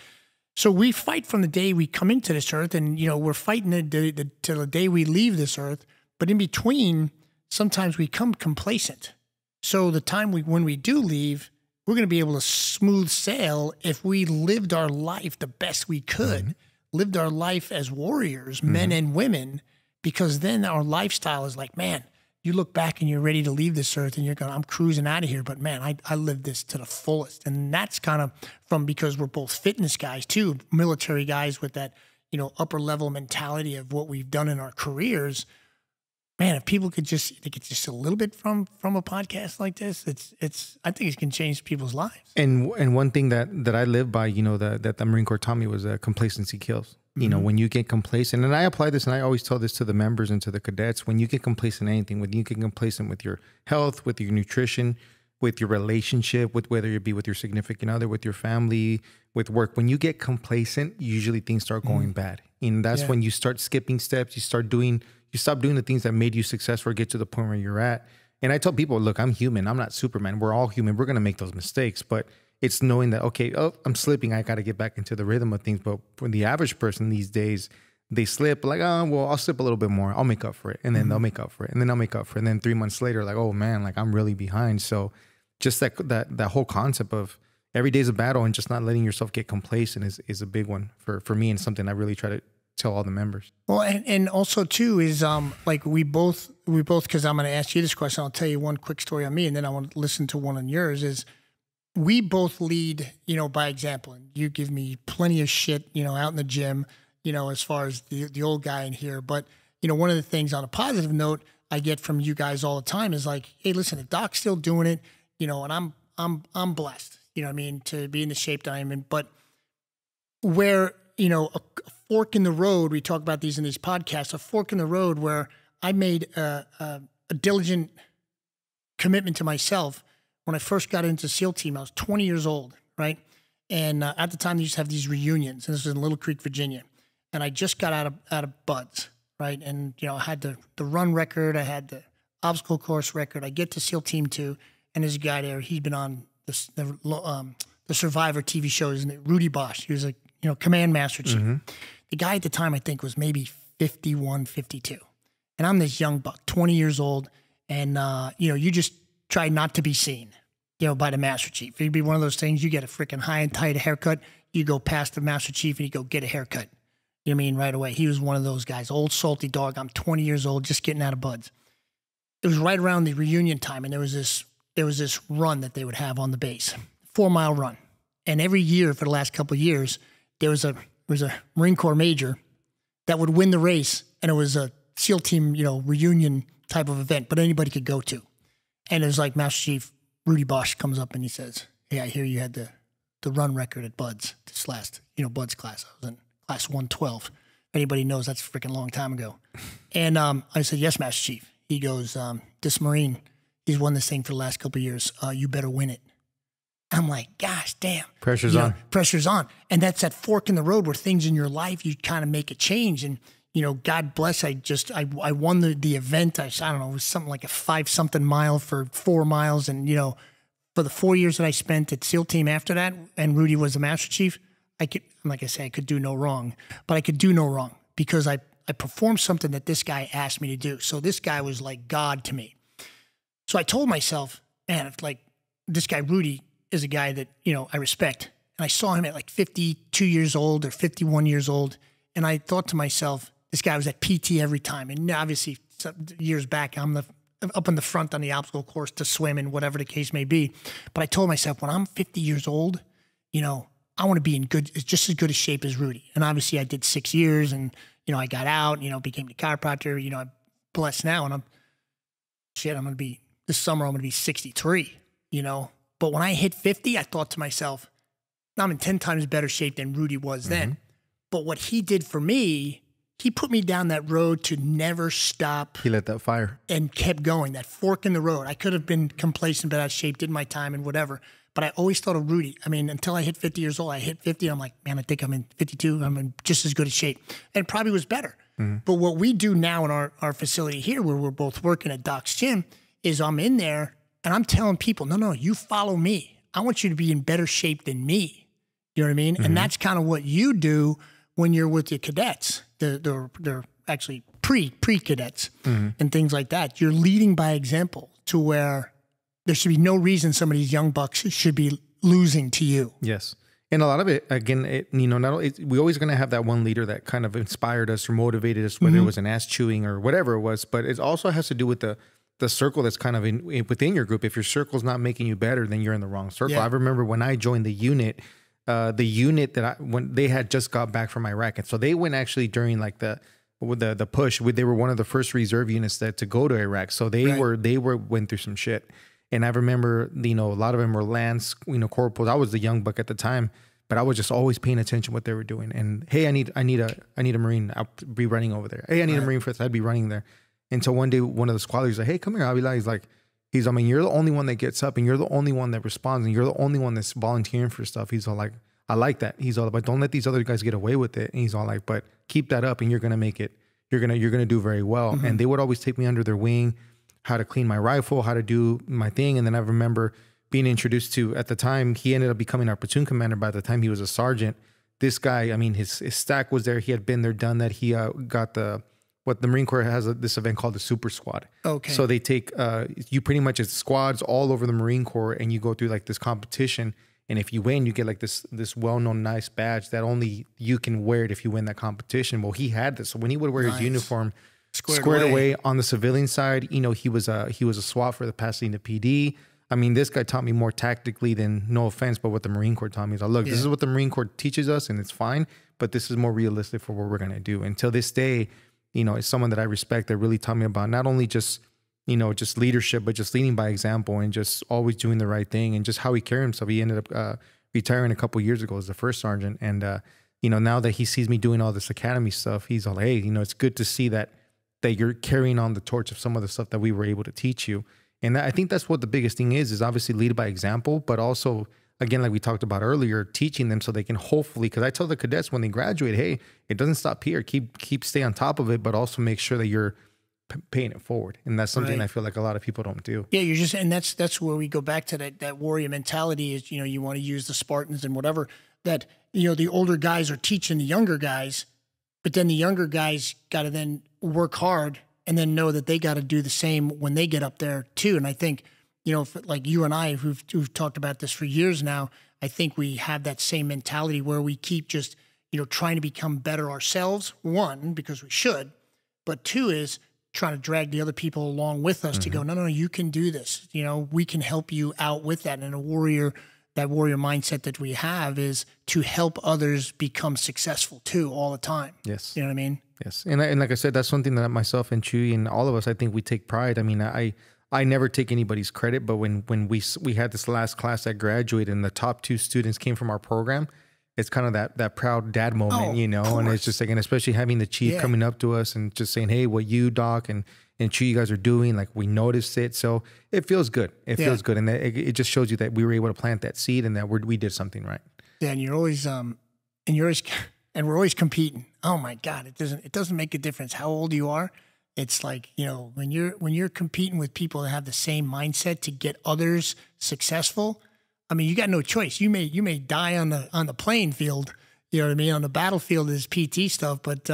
So we fight from the day we come into this earth, and we're fighting till the day we leave this earth. But in between, sometimes we become complacent. So the time when we do leave, we're going to be able to smooth sail if we lived our life the best we could, lived our life as warriors, men and women, because then our lifestyle is like, man, you look back and you're ready to leave this earth and you're going, I'm cruising out of here, but man, I lived this to the fullest. And that's kind of because we're both fitness guys too, military guys with that, upper level mentality of what we've done in our careers. Man, if people could just a little bit from a podcast like this, I think it can change people's lives. And one thing that I live by, that the Marine Corps taught me was complacency kills. When you get complacent, and I apply this, and I always tell this to the members and to the cadets, when you get complacent in anything, when you get complacent with your health, with your nutrition, with your relationship, with whether it be with your significant other, with your family, with work, when you get complacent, usually things start going bad. And that's when you start skipping steps, you stop doing the things that made you successful or get to the point where you're at. And I tell people, look, I'm human. I'm not Superman. We're all human. We're going to make those mistakes, but it's knowing that, okay, I'm slipping. I got to get back into the rhythm of things. But for the average person these days, they slip like, I'll slip a little bit more. I'll make up for it. And then they'll make up for it. And then I'll make up for it. And then 3 months later, like, oh man, like I'm really behind. So just that whole concept of every day's a battle and just not letting yourself get complacent is a big one for me, and something I really try to tell all the members. Well, and also too is like we both, because I'm going to ask you this question. I'll tell you one quick story on me, and then I want to listen to one on yours. Is we both lead, by example, and you give me plenty of shit, out in the gym, as far as the old guy in here. But, one of the things on a positive note I get from you guys all the time is like, hey, listen, if Doc's still doing it, and I'm blessed, to be in the shape that I'm in. But where, a fork in the road, we talk about these in these podcasts, a fork in the road where I made a diligent commitment to myself. When I first got into SEAL team, I was 20 years old, right? And at the time, they used to have these reunions, and this was in Little Creek, Virginia. And I just got out of BUD/S, right? And, I had the run record, I had the obstacle course record. I get to SEAL Team 2, and there's a guy there. He'd been on the Survivor TV shows, and Rudy Bosch. He was a command master chief. The guy at the time, I think, was maybe 51, 52. And I'm this young buck, 20 years old, and, you just try not to be seen, by the Master Chief. It'd be one of those things, you get a freaking high and tight haircut, you go past the Master Chief and you go get a haircut. You know what I mean? Right away. He was one of those guys, old salty dog. I'm 20 years old, just getting out of BUD/S. It was right around the reunion time, and there was this run that they would have on the base, 4-mile run. And every year for the last couple of years, there was a Marine Corps major that would win the race, and it was a SEAL team, reunion type of event, but anybody could go to. And it was like Master Chief Rudy Bosch comes up and he says, hey, I hear you had the run record at BUD/S this last, BUD/S class. I was in class 112. Anybody knows that's a freaking long time ago. And I said, yes, Master Chief. He goes, this Marine, he's won this thing for the last couple of years. You better win it. I'm like, gosh, damn. Pressure's on. Pressure's on. And that's that fork in the road where things in your life, you kind of make a change. And, God bless, I won the event. I don't know, it was something like a 5-something mile for 4 miles. And, for the 4 years that I spent at SEAL team after that, and Rudy was the Master Chief, I could do no wrong. But I could do no wrong because I performed something that this guy asked me to do. So this guy was like God to me. So I told myself, man, if like this guy Rudy is a guy that, I respect. And I saw him at like 52 years old or 51 years old. And I thought to myself, this guy was at PT every time. And obviously, years back, I'm up in the front on the obstacle course to swim and whatever the case may be. But I told myself, when I'm 50 years old, I want to be in just as good a shape as Rudy. And obviously, I did 6 years, and I got out. Became a chiropractor. I'm blessed now, and I'm going to be this summer. I'm going to be 63. But when I hit 50, I thought to myself, I'm in 10 times better shape than Rudy was then. But what he did for me, he put me down that road to never stop. He lit that fire and kept going, that fork in the road. I could have been complacent, but out of shape, did my time and whatever. But I always thought of Rudy. I mean, until I hit 50 years old, I hit 50. I'm like, man, I think I'm in 52. I'm in just as good a shape. And it probably was better. But what we do now in our facility here, where we're both working at Doc's gym, is I'm in there and I'm telling people, no, you follow me. I want you to be in better shape than me. You know what I mean? And that's kind of what you do when you're with your cadets. They're actually pre-cadets and things like that. You're leading by example to where there should be no reason some of these young bucks should be losing to you. Yes. And a lot of it, again, not only, we always going to have that one leader that kind of inspired us or motivated us, whether it was an ass chewing or whatever it was, but it also has to do with the circle that's kind of within your group. If your circle's not making you better, then you're in the wrong circle. I remember when I joined the unit that when they had just got back from Iraq. And so they went actually during like the push, they were one of the first reserve units to go to Iraq. So they went through some shit. And I remember, a lot of them were Lance, corporals. I was the young buck at the time, but I was just always paying attention to what they were doing. And hey, I need a Marine. I'll be running over there. Hey, I need a Marine for this. I'd be running there. And so one day, one of the squad leaders like, hey, come here, Avila. I mean, you're the only one that gets up and you're the only one that responds and you're the only one that's volunteering for stuff. He's all like, I like that. He's all like, don't let these other guys get away with it. And he's all like, but keep that up and you're going to make it. You're going to do very well. And they would always take me under their wing, how to clean my rifle, how to do my thing. And then I remember being introduced to, at the time, he ended up becoming our platoon commander. By the time he was a sergeant, this guy, I mean, his stack was there. He had been there, done that. He got what the Marine Corps has this event called the Super Squad. Okay. So they take, you pretty much, it's squads all over the Marine Corps and you go through like this competition. And if you win, you get like this well-known nice badge that only you can wear it if you win that competition. Well, he had this. So when he would wear his uniform, squared away on the civilian side, he was a SWAT for the Pasadena PD. I mean, this guy taught me more tactically than, no offense, but what the Marine Corps taught me is, look, this is what the Marine Corps teaches us and it's fine, but this is more realistic for what we're going to do. Until this day, it's someone that I respect that really taught me about not only just leadership, but just leading by example and just always doing the right thing and just how he carried himself. He ended up retiring a couple of years ago as the first sergeant. And, now that he sees me doing all this academy stuff, he's all, hey, it's good to see that you're carrying on the torch of some of the stuff that we were able to teach you. And I think that's what the biggest thing is obviously lead by example, but also, again, like we talked about earlier, teaching them so they can hopefully, because I tell the cadets when they graduate, hey, it doesn't stop here. Keep stay on top of it, but also make sure that you're paying it forward. And that's something I feel like a lot of people don't do. Yeah, and that's where we go back to that warrior mentality is, you want to use the Spartans and whatever, that, the older guys are teaching the younger guys, but then the younger guys got to then work hard and then know that they got to do the same when they get up there too. And I think, like you and I, who've talked about this for years now, I think we have that same mentality where we keep just, trying to become better ourselves. One, because we should, but two is trying to drag the other people along with us to go, no, you can do this. We can help you out with that. And that warrior mindset that we have is to help others become successful too, all the time. Yes. You know what I mean? Yes. And like I said, that's something that myself and Chewy and all of us, I think we take pride. I mean, I never take anybody's credit, but when we had this last class that graduated and the top 2 students came from our program, it's kind of that proud dad moment, and it's just like, and especially having the chief coming up to us and just saying, hey, what you, Doc, and Chewy, you guys are doing, like, we noticed it. So it feels good. It feels good. And it just shows you that we were able to plant that seed and that we did something right. Yeah. And you're always, and we're always competing. Oh my God. It doesn't make a difference how old you are. It's like, when you're competing with people that have the same mindset to get others successful, I mean, you got no choice. You may die on the playing field, you know what I mean? On the battlefield is PT stuff, but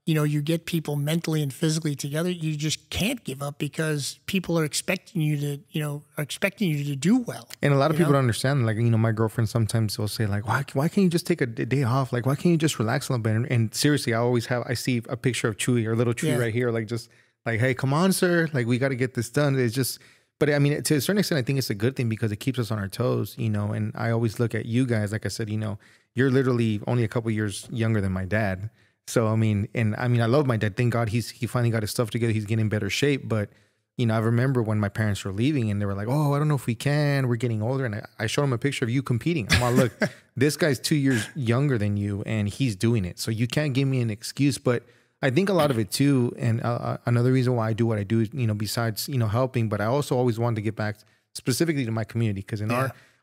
you get people mentally and physically together. You just can't give up because people are expecting you to do well. And a lot of people don't understand. Like, my girlfriend sometimes will say, like, why can't you just take a day off? Like, why can't you just relax a little bit? And seriously, I see a picture of Chewy or little Chewy right here, like, just like, hey, come on, sir. Like, we got to get this done. It's just, but I mean, to a certain extent, I think it's a good thing because it keeps us on our toes, and I always look at you guys, like I said, you're literally only a couple years younger than my dad. So, I mean, I love my dad. Thank God he finally got his stuff together. He's getting in better shape. But, I remember when my parents were leaving and they were like, oh, I don't know if we can. We're getting older. And I showed him a picture of you competing. I'm like, look, this guy's 2 years younger than you and he's doing it. So you can't give me an excuse. But I think a lot of it too, and another reason why I do what I do, besides helping, but I also always wanted to get back specifically to my community, because in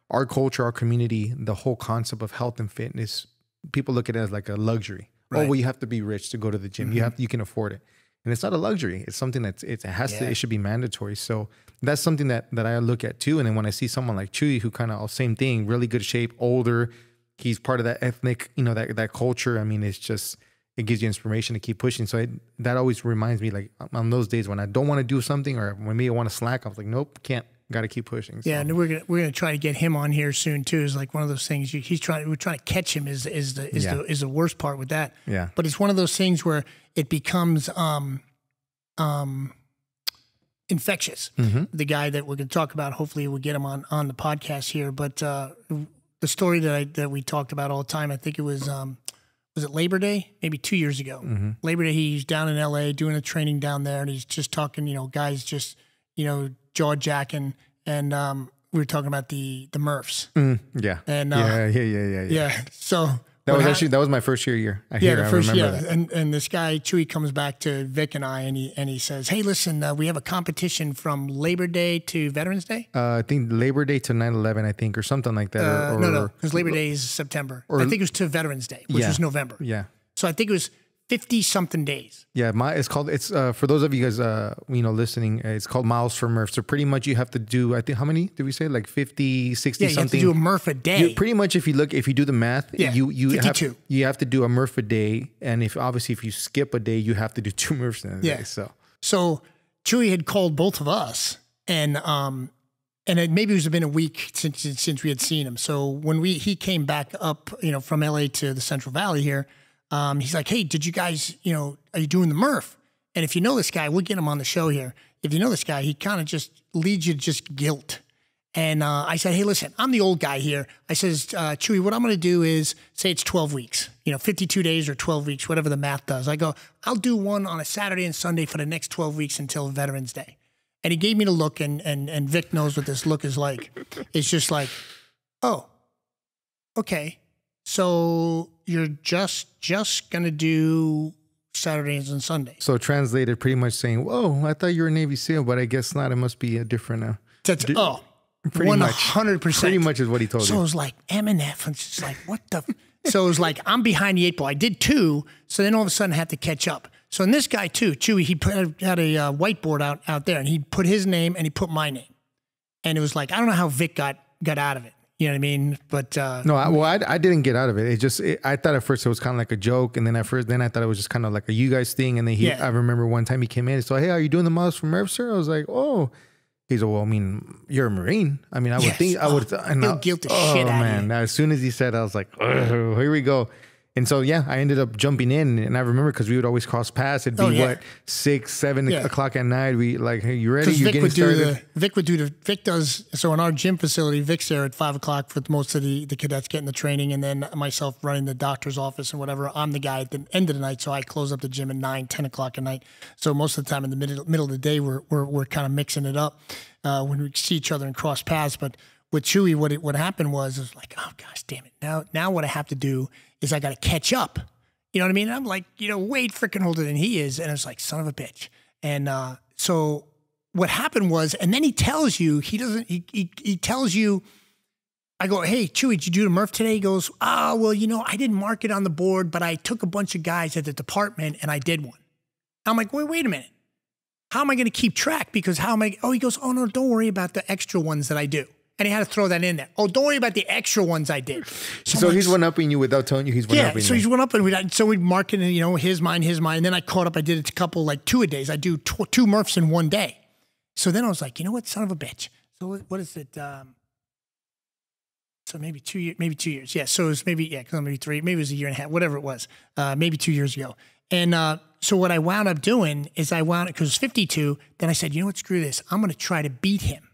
our culture, our community, the whole concept of health and fitness, people look at it as like a luxury. Right. Oh, well, you have to be rich to go to the gym. You can afford it, and it's not a luxury. It's something it should be mandatory. So that's something that I look at too. And then when I see someone like Chewy, who kind of same thing, really good shape, older, he's part of that ethnic, that culture. I mean, it gives you inspiration to keep pushing. So that always reminds me, like on those days when I don't want to do something, or when maybe I want to slack, I was like, nope, can't. Got to keep pushing. So. Yeah, and we're gonna try to get him on here soon too. Is like one of those things. We're trying to catch him. Is the worst part with that. Yeah. But it's one of those things where it becomes infectious. The guy that we're going to talk about, hopefully we'll get him on the podcast here. But the story that we talked about all the time, I think it was it Labor Day? Maybe 2 years ago. Labor Day, he's down in LA doing a training down there, and he's just talking, guys just, jaw jacking, and we were talking about the Murphs. Yeah. And yeah. So that was my first year. I remember that. And this guy Chewy comes back to Vic and I, and he says, "Hey, listen, we have a competition from Labor Day to Veterans Day. I think Labor Day to 9/11, I think, or something like that. No, because Labor Day is September. I think it was to Veterans Day, which was November. Yeah. So I think it was 50-something days. Yeah, it's for those of you guys listening, it's called Miles for Murph. So pretty much you have to do, I think, how many did we say? Like 50, 60 something. Yeah, you something. have to do a Murph a day. Pretty much if you do the math, you 52. You have to do a Murph a day, and if you skip a day, you have to do 2 Murphs in a day. So Chewy had called both of us, and maybe it was been a week since we had seen him. So when he came back up, from LA to the Central Valley here, he's like, "Hey, did you guys, are you doing the Murph?" And if you know this guy, we'll get him on the show here. If you know this guy, he kind of just leads you to just guilt. And I said, "Hey, listen, I'm the old guy here." I says, "Chewy, what I'm going to do is say it's 12 weeks, 52 days or 12 weeks, whatever the math does." I go, "I'll do one on a Saturday and Sunday for the next 12 weeks until Veterans Day." And he gave me the look, and Vic knows what this look is like. It's just like, "Oh, okay. So you're just going to do Saturdays and Sundays." So translated, pretty much saying, "Whoa, I thought you were a Navy SEAL, but I guess not. It must be a different." Pretty 100%. Pretty much is what he told you. So it was like M&F, and it's just like, what the? So it was like, I'm behind the 8 ball. I did 2, so then all of a sudden I had to catch up. So in this guy too, Chewy, he had a whiteboard out there, and he put his name and he put my name, and it was like, I don't know how Vic got out of it. You know what I mean? But I didn't get out of it. I thought at first it was kind of like a joke, and then I thought it was just kind of like a you guys thing. And then I remember one time he came in and said, "Hey, are you doing the Miles for Murph, sir?" I was like, "Oh." He's like, "Well, I mean, you're a Marine. I mean, I would think I would." He'll guilt the shit out of you. As soon as he said, I was like, "Oh, here we go." And so, I ended up jumping in, and I remember because we would always cross paths. It'd be 6, 7 o'clock at night. We like, "Hey, you ready? You're getting started." Vic does, so in our gym facility, Vic's there at 5 o'clock for most of the cadets getting the training, and then myself running the doctor's office and whatever. I'm the guy at the end of the night, so I close up the gym at 9, 10 o'clock at night. So most of the time in the middle of the day, we're kind of mixing it up when we see each other and cross paths. But with Chewy, what happened was like, "Oh gosh, damn it! Now what I have to do is I got to catch up." You know what I mean? And I'm like, way freaking older than he is, and it's like, son of a bitch. And so what happened was, and then he tells you he tells you. I go, "Hey, Chewy, did you do the Murph today?" He goes, "Oh, well, I didn't mark it on the board, but I took a bunch of guys at the department and I did one." I'm like, wait a minute. How am I going to keep track? Because how am I? Oh, he goes, "Oh, no, don't worry about the extra ones that I do." And he had to throw that in there. "Oh, don't worry about the extra ones I did." So he's one-upping you without telling you he's one-upping you. So he's one-upping. We'd mark it, his mine. And then I caught up. I did it a couple, like 2-a-days. I do 2 Murphs in one day. So then I was like, you know what, son of a bitch. So what is it? So maybe 2 years. Maybe 2 years. Yeah. So it was maybe 3. Maybe it was a year and a half. Whatever it was. Maybe 2 years ago. And so what I wound up doing is because it was 52. Then I said, you know what? Screw this. I'm going to try to beat him,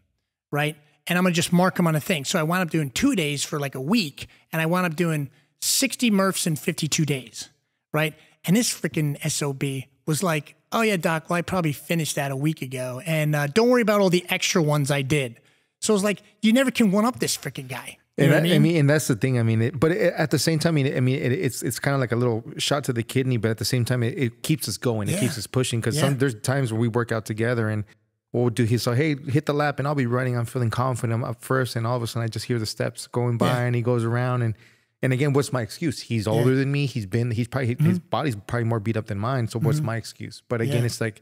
right? And I'm going to just mark him on a thing. So I wound up doing 2 days for like a week, and I wound up doing 60 Murphs in 52 days, right? And this freaking SOB was like, "Oh yeah, Doc, well, I probably finished that a week ago. And don't worry about all the extra ones I did." So it was like, you never can one-up this freaking guy. You know what I mean? And that's the thing. I mean, at the same time, it's kind of like a little shot to the kidney, but at the same time, it keeps us going. It keeps us pushing because there's times where we work out together and we'll do. He's like, hey, hit the lap, and I'll be running. I'm feeling confident. I'm up first, and all of a sudden, I just hear the steps going by, and he goes around. And again, what's my excuse? He's older than me. He's probably his body's probably more beat up than mine. So what's my excuse? But again, it's like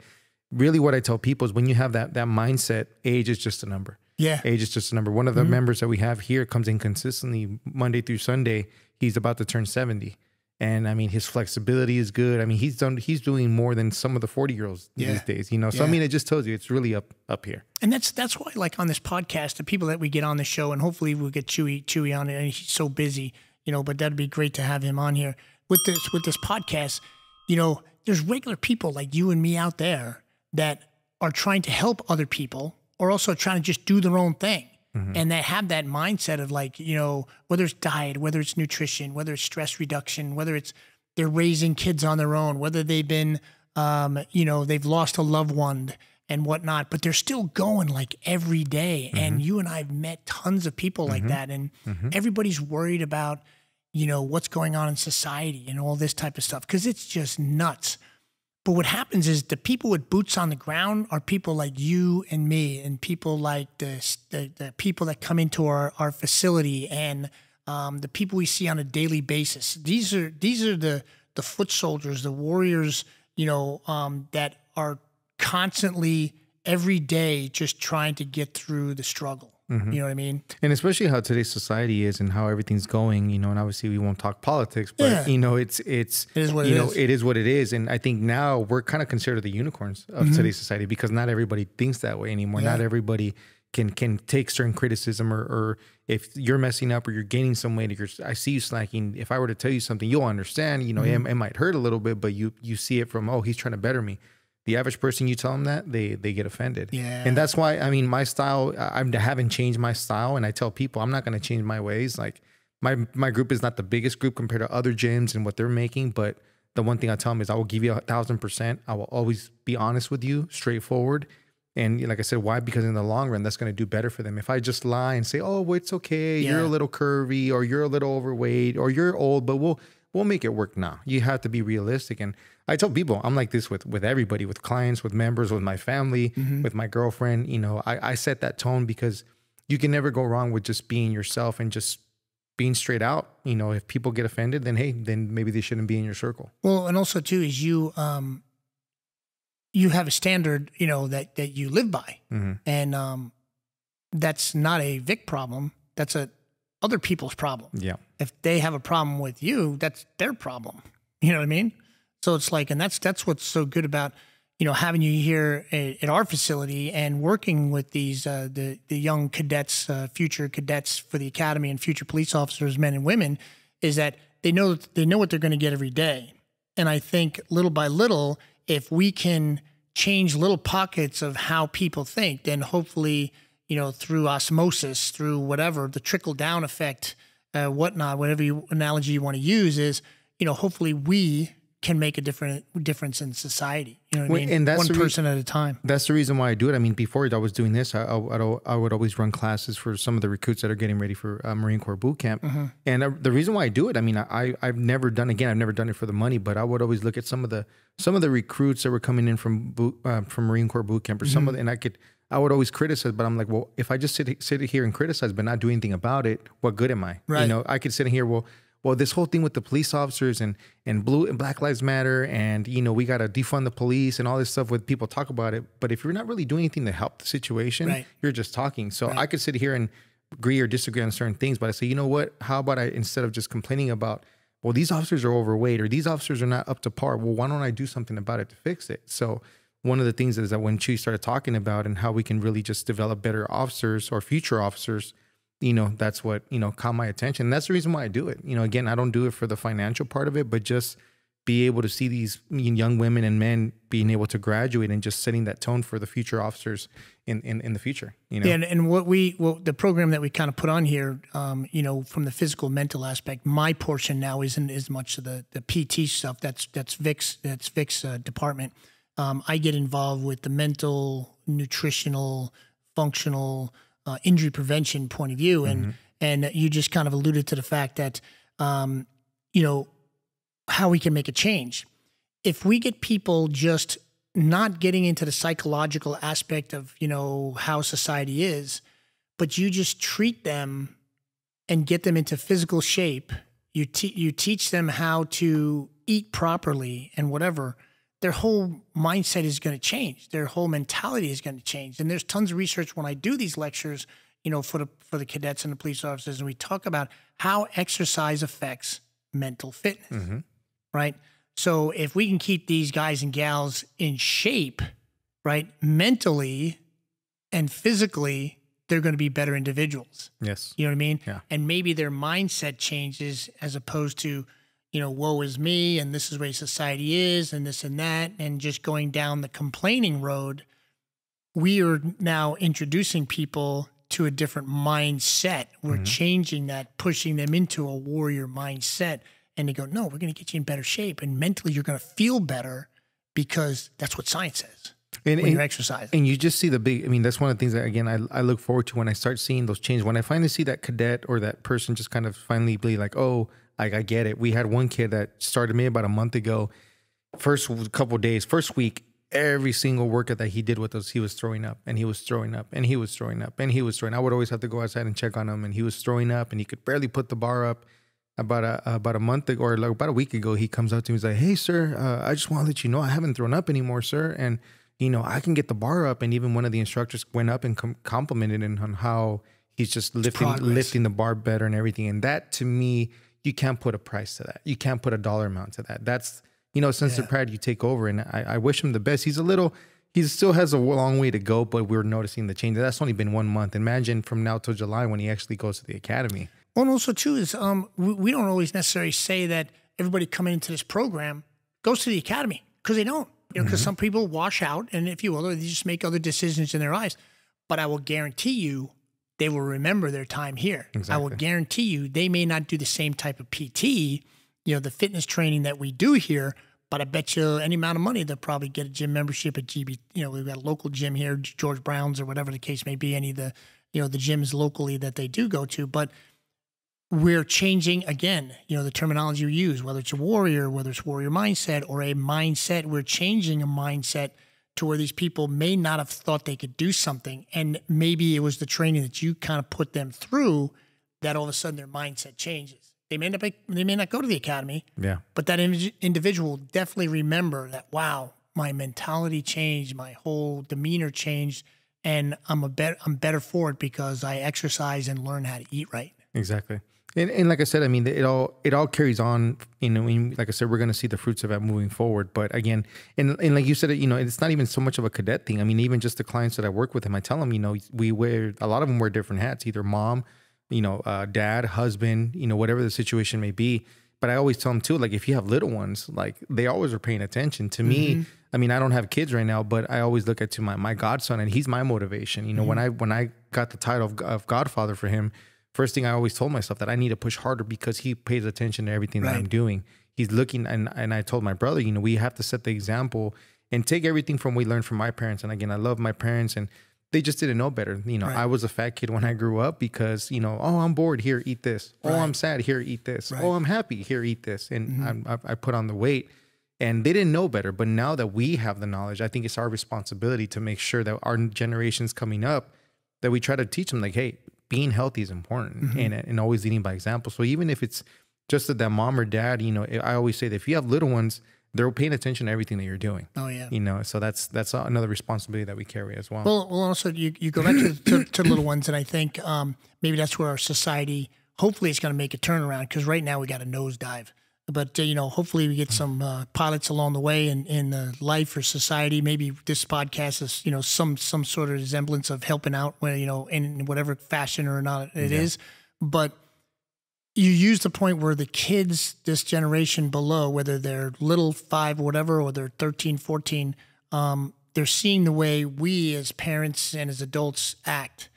really what I tell people is when you have that mindset, age is just a number. Yeah. Age is just a number. One of the members that we have here comes in consistently Monday through Sunday. He's about to turn 70. And I mean, his flexibility is good. I mean, he's doing more than some of the 40-year-olds these days, you know? So, I mean, it just tells you it's really up here. And that's why, like on this podcast, the people that we get on the show, and hopefully we'll get Chewy on it, and he's so busy, you know, but that'd be great to have him on here. With this podcast, you know, there's regular people like you and me out there that are trying to help other people, or also trying to just do their own thing. And they have that mindset of like, you know, whether it's diet, whether it's nutrition, whether it's stress reduction, whether it's they're raising kids on their own, whether they've been, you know, they've lost a loved one and whatnot, but they're still going like every day. And you and I have met tons of people like that. And everybody's worried about, you know, what's going on in society and all this type of stuff, because it's just nuts. But what happens is the people with boots on the ground are people like you and me, and people like the people that come into our facility, and the people we see on a daily basis. These are the foot soldiers, the warriors, you know, that are constantly every day just trying to get through the struggle. You know what I mean? And especially how today's society is and how everything's going, you know, and obviously we won't talk politics, but you know, it is what it is. And I think now we're kind of considered the unicorns of today's society, because not everybody thinks that way anymore. Not everybody can take certain criticism, or if you're messing up or you're gaining some weight, or I see you slacking, if I were to tell you something, you'll understand, you know, it might hurt a little bit, but you see it from, oh, he's trying to better me. The average person, you tell them that, they get offended. Yeah. And that's why, I mean, my style, I haven't changed my style. And I tell people, I'm not going to change my ways. Like my group is not the biggest group compared to other gyms and what they're making. But the one thing I tell them is I will give you 1,000%. I will always be honest with you, straightforward. And like I said, why? Because in the long run, that's going to do better for them. If I just lie and say, oh, well, it's okay, you're a little curvy, or you're a little overweight, or you're old, but we'll make it work now. You have to be realistic. And I tell people, I'm like this with everybody, with clients, with members, with my family, with my girlfriend. You know, I set that tone because you can never go wrong with just being yourself and just being straight out. You know, if people get offended, then hey, then maybe they shouldn't be in your circle. Well, and also too is you have a standard, you know, that you live by, and that's not a Vic problem. That's other people's problem. Yeah. If they have a problem with you, that's their problem. You know what I mean? So it's like, and that's what's so good about, you know, having you here at our facility and working with these the young cadets, future cadets for the academy, and future police officers, men and women, is that they know what they're going to get every day. And I think little by little, if we can change little pockets of how people think, then hopefully, you know, through osmosis, through whatever, the trickle down effect, whatnot, whatever analogy you want to use is, you know, hopefully we can make a difference in society. You know what I mean? And that's one person at a time. That's the reason why I do it. I mean, before I was doing this, I would always run classes for some of the recruits that are getting ready for Marine Corps boot camp. And the reason why I do it, I mean, I've never done it for the money, but I would always look at some of the recruits that were coming in from Marine Corps boot camp, or some of the, and I would always criticize, but I'm like, well, if I just sit here and criticize but not do anything about it, what good am I? Right. You know, I could sit here, well, this whole thing with the police officers and blue and Black Lives Matter, and, you know, we got to defund the police and all this stuff with people talk about it. But if you're not really doing anything to help the situation, you're just talking. So I could sit here and agree or disagree on certain things, but I say, you know what, how about instead of just complaining about, well, these officers are overweight or these officers are not up to par, well, why don't I do something about it to fix it? So one of the things is that when Chewy started talking about and how we can really just develop better officers or future officers, you know, that's what, you know, caught my attention. And that's the reason why I do it. You know, again, I don't do it for the financial part of it, but just be able to see these young women and men being able to graduate and just setting that tone for the future officers in the future, you know? Yeah, and the program that we kind of put on here, you know, from the physical, mental aspect, my portion now isn't as much of the PT stuff. That's Vic's department. I get involved with the mental, nutritional, functional, injury prevention point of view. And you just kind of alluded to the fact that, you know, how we can make a change. If we get people just not getting into the psychological aspect of, you know, how society is, but you just treat them and get them into physical shape, you teach them how to eat properly and whatever, their whole mindset is going to change. Their whole mentality is going to change. And there's tons of research when I do these lectures, you know, for the cadets and the police officers, and we talk about how exercise affects mental fitness, right? So if we can keep these guys and gals in shape, right, mentally and physically, they're going to be better individuals. Yes. You know what I mean? Yeah. And maybe their mindset changes as opposed to, you know, woe is me and this is the way society is and this and that, and just going down the complaining road. We are now introducing people to a different mindset. We're changing that, pushing them into a warrior mindset. And they go, no, we're going to get you in better shape. And mentally, you're going to feel better because that's what science says when you're exercising. And you just see the big, I mean, that's one of the things that, again, I look forward to when I start seeing those changes. When I finally see that cadet or that person just kind of finally be like, oh, I get it. We had one kid that started maybe about a month ago. First couple of days, first week, every single workout that he did with us, he was throwing up and he was throwing up and he was throwing up and he was throwing. I would always have to go outside and check on him, and he was throwing up and he could barely put the bar up. About a month ago, or like about a week ago, he comes up to me. He's like, "Hey, sir, I just want to let you know I haven't thrown up anymore, sir, and you know I can get the bar up." And even one of the instructors went up and complimented him on how he's just lifting the bar better and everything. And that, to me, you can't put a price to that. You can't put a dollar amount to that. That's, you know, sense of pride you take over. And I wish him the best. He still has a long way to go, but we're noticing the change. That's only been 1 month. Imagine from now till July when he actually goes to the academy. Well, and also too is we don't always necessarily say that everybody coming into this program goes to the academy, because they don't. You know, because some people wash out, and if you will, they just make other decisions in their lives. But I will guarantee you, they will remember their time here. Exactly. I will guarantee you, they may not do the same type of PT, you know, the fitness training that we do here. But I bet you any amount of money, they'll probably get a gym membership at GB. You know, we've got a local gym here, George Brown's or whatever the case may be. Any of the, you know, the gyms locally that they do go to, but we're changing, again, you know, the terminology we use, whether it's a warrior, whether it's warrior mindset or a mindset, we're changing a mindset to where these people may not have thought they could do something. And maybe it was the training that you kind of put them through that all of a sudden their mindset changes. They may not go to the academy, but that individual will definitely remember that, wow, my mentality changed, my whole demeanor changed, and I'm better for it because I exercise and learn how to eat right. Exactly. And like I said, I mean, it all carries on, you know, like I said, we're going to see the fruits of that moving forward. But again, and like you said, you know, it's not even so much of a cadet thing. I mean, even just the clients that I work with, I tell them, you know, a lot of them wear different hats, either mom, you know, dad, husband, you know, whatever the situation may be. But I always tell them too, like, if you have little ones, like, they always are paying attention to me. I mean, I don't have kids right now, but I always look at my godson, and he's my motivation. You know, when I got the title of godfather for him, first thing I always told myself that I need to push harder because he pays attention to everything that I'm doing. He's looking, and I told my brother, you know, we have to set the example and take everything from we learned from my parents. And again, I love my parents, and they just didn't know better. You know, I was a fat kid when I grew up because, you know, oh, I'm bored, here, eat this. Oh, I'm sad, here, eat this. Oh, I'm happy, here, eat this. And I put on the weight, and they didn't know better. But now that we have the knowledge, I think it's our responsibility to make sure that our generations coming up, that we try to teach them, like, hey, being healthy is important, and always leading by example. So even if it's just that mom or dad, you know, I always say that if you have little ones, they're paying attention to everything that you're doing. Oh yeah. You know, so that's another responsibility that we carry as well. Well, also you go back to little ones, and I think maybe that's where our society, hopefully it's going to make a turnaround, because right now we got a nosedive. But, you know, hopefully we get some pilots along the way in life or society. Maybe this podcast is, you know, some sort of resemblance of helping out, when, you know, in whatever fashion or not it is. But you use the point where the kids, this generation below, whether they're little 5 or whatever, or they're 13, 14, they're seeing the way we as parents and as adults act.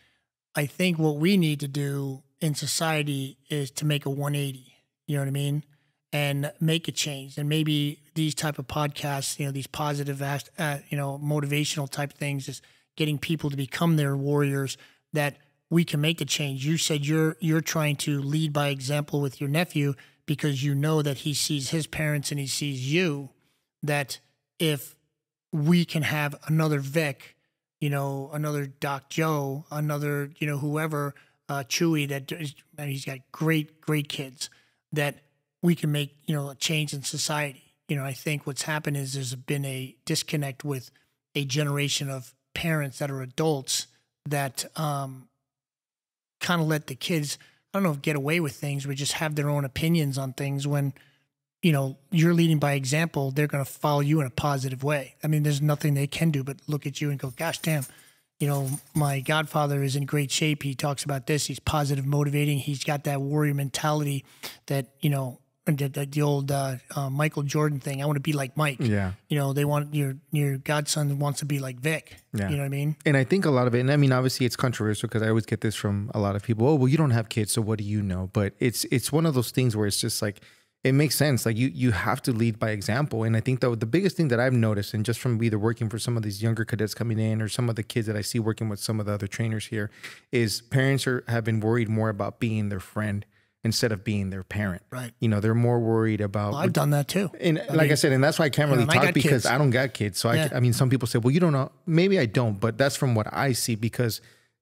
I think what we need to do in society is to make a 180. You know what I mean? And make a change. And maybe these type of podcasts, you know, these positive, you know, motivational type things, is getting people to become their warriors, that we can make the change. You said you're trying to lead by example with your nephew because you know that he sees his parents and he sees you, that if we can have another Vic, another Doc Joe, another, whoever, Chewy, he's got great kids, that we can make, a change in society. I think what's happened is there's been a disconnect with a generation of parents that are adults that kind of let the kids, I don't know if get away with things, but just have their own opinions on things when, you're leading by example. They're going to follow you in a positive way. I mean, there's nothing they can do but look at you and go, gosh, damn, my godfather is in great shape. He talks about this. He's positive, motivating. He's got that warrior mentality that, the old Michael Jordan thing. I want to be like Mike. Yeah. They want your godson wants to be like Vic. Yeah. You know what I mean? And I think a lot of it, and I mean, obviously it's controversial because I always get this from a lot of people. Oh, well, you don't have kids, so what do you know? But it's one of those things where it's just like, it makes sense. Like you have to lead by example. And I think that the biggest thing that I've noticed, and just from either working for some of these younger cadets coming in or some of the kids that I see working with some of the other trainers here, is parents have been worried more about being their friend instead of being their parent. Right. They're more worried about. Well, I've done that too. And I said, and that's why I can't really talk because kids. I don't got kids. So I mean, some people say, well, you don't know. Maybe I don't, but that's from what I see because,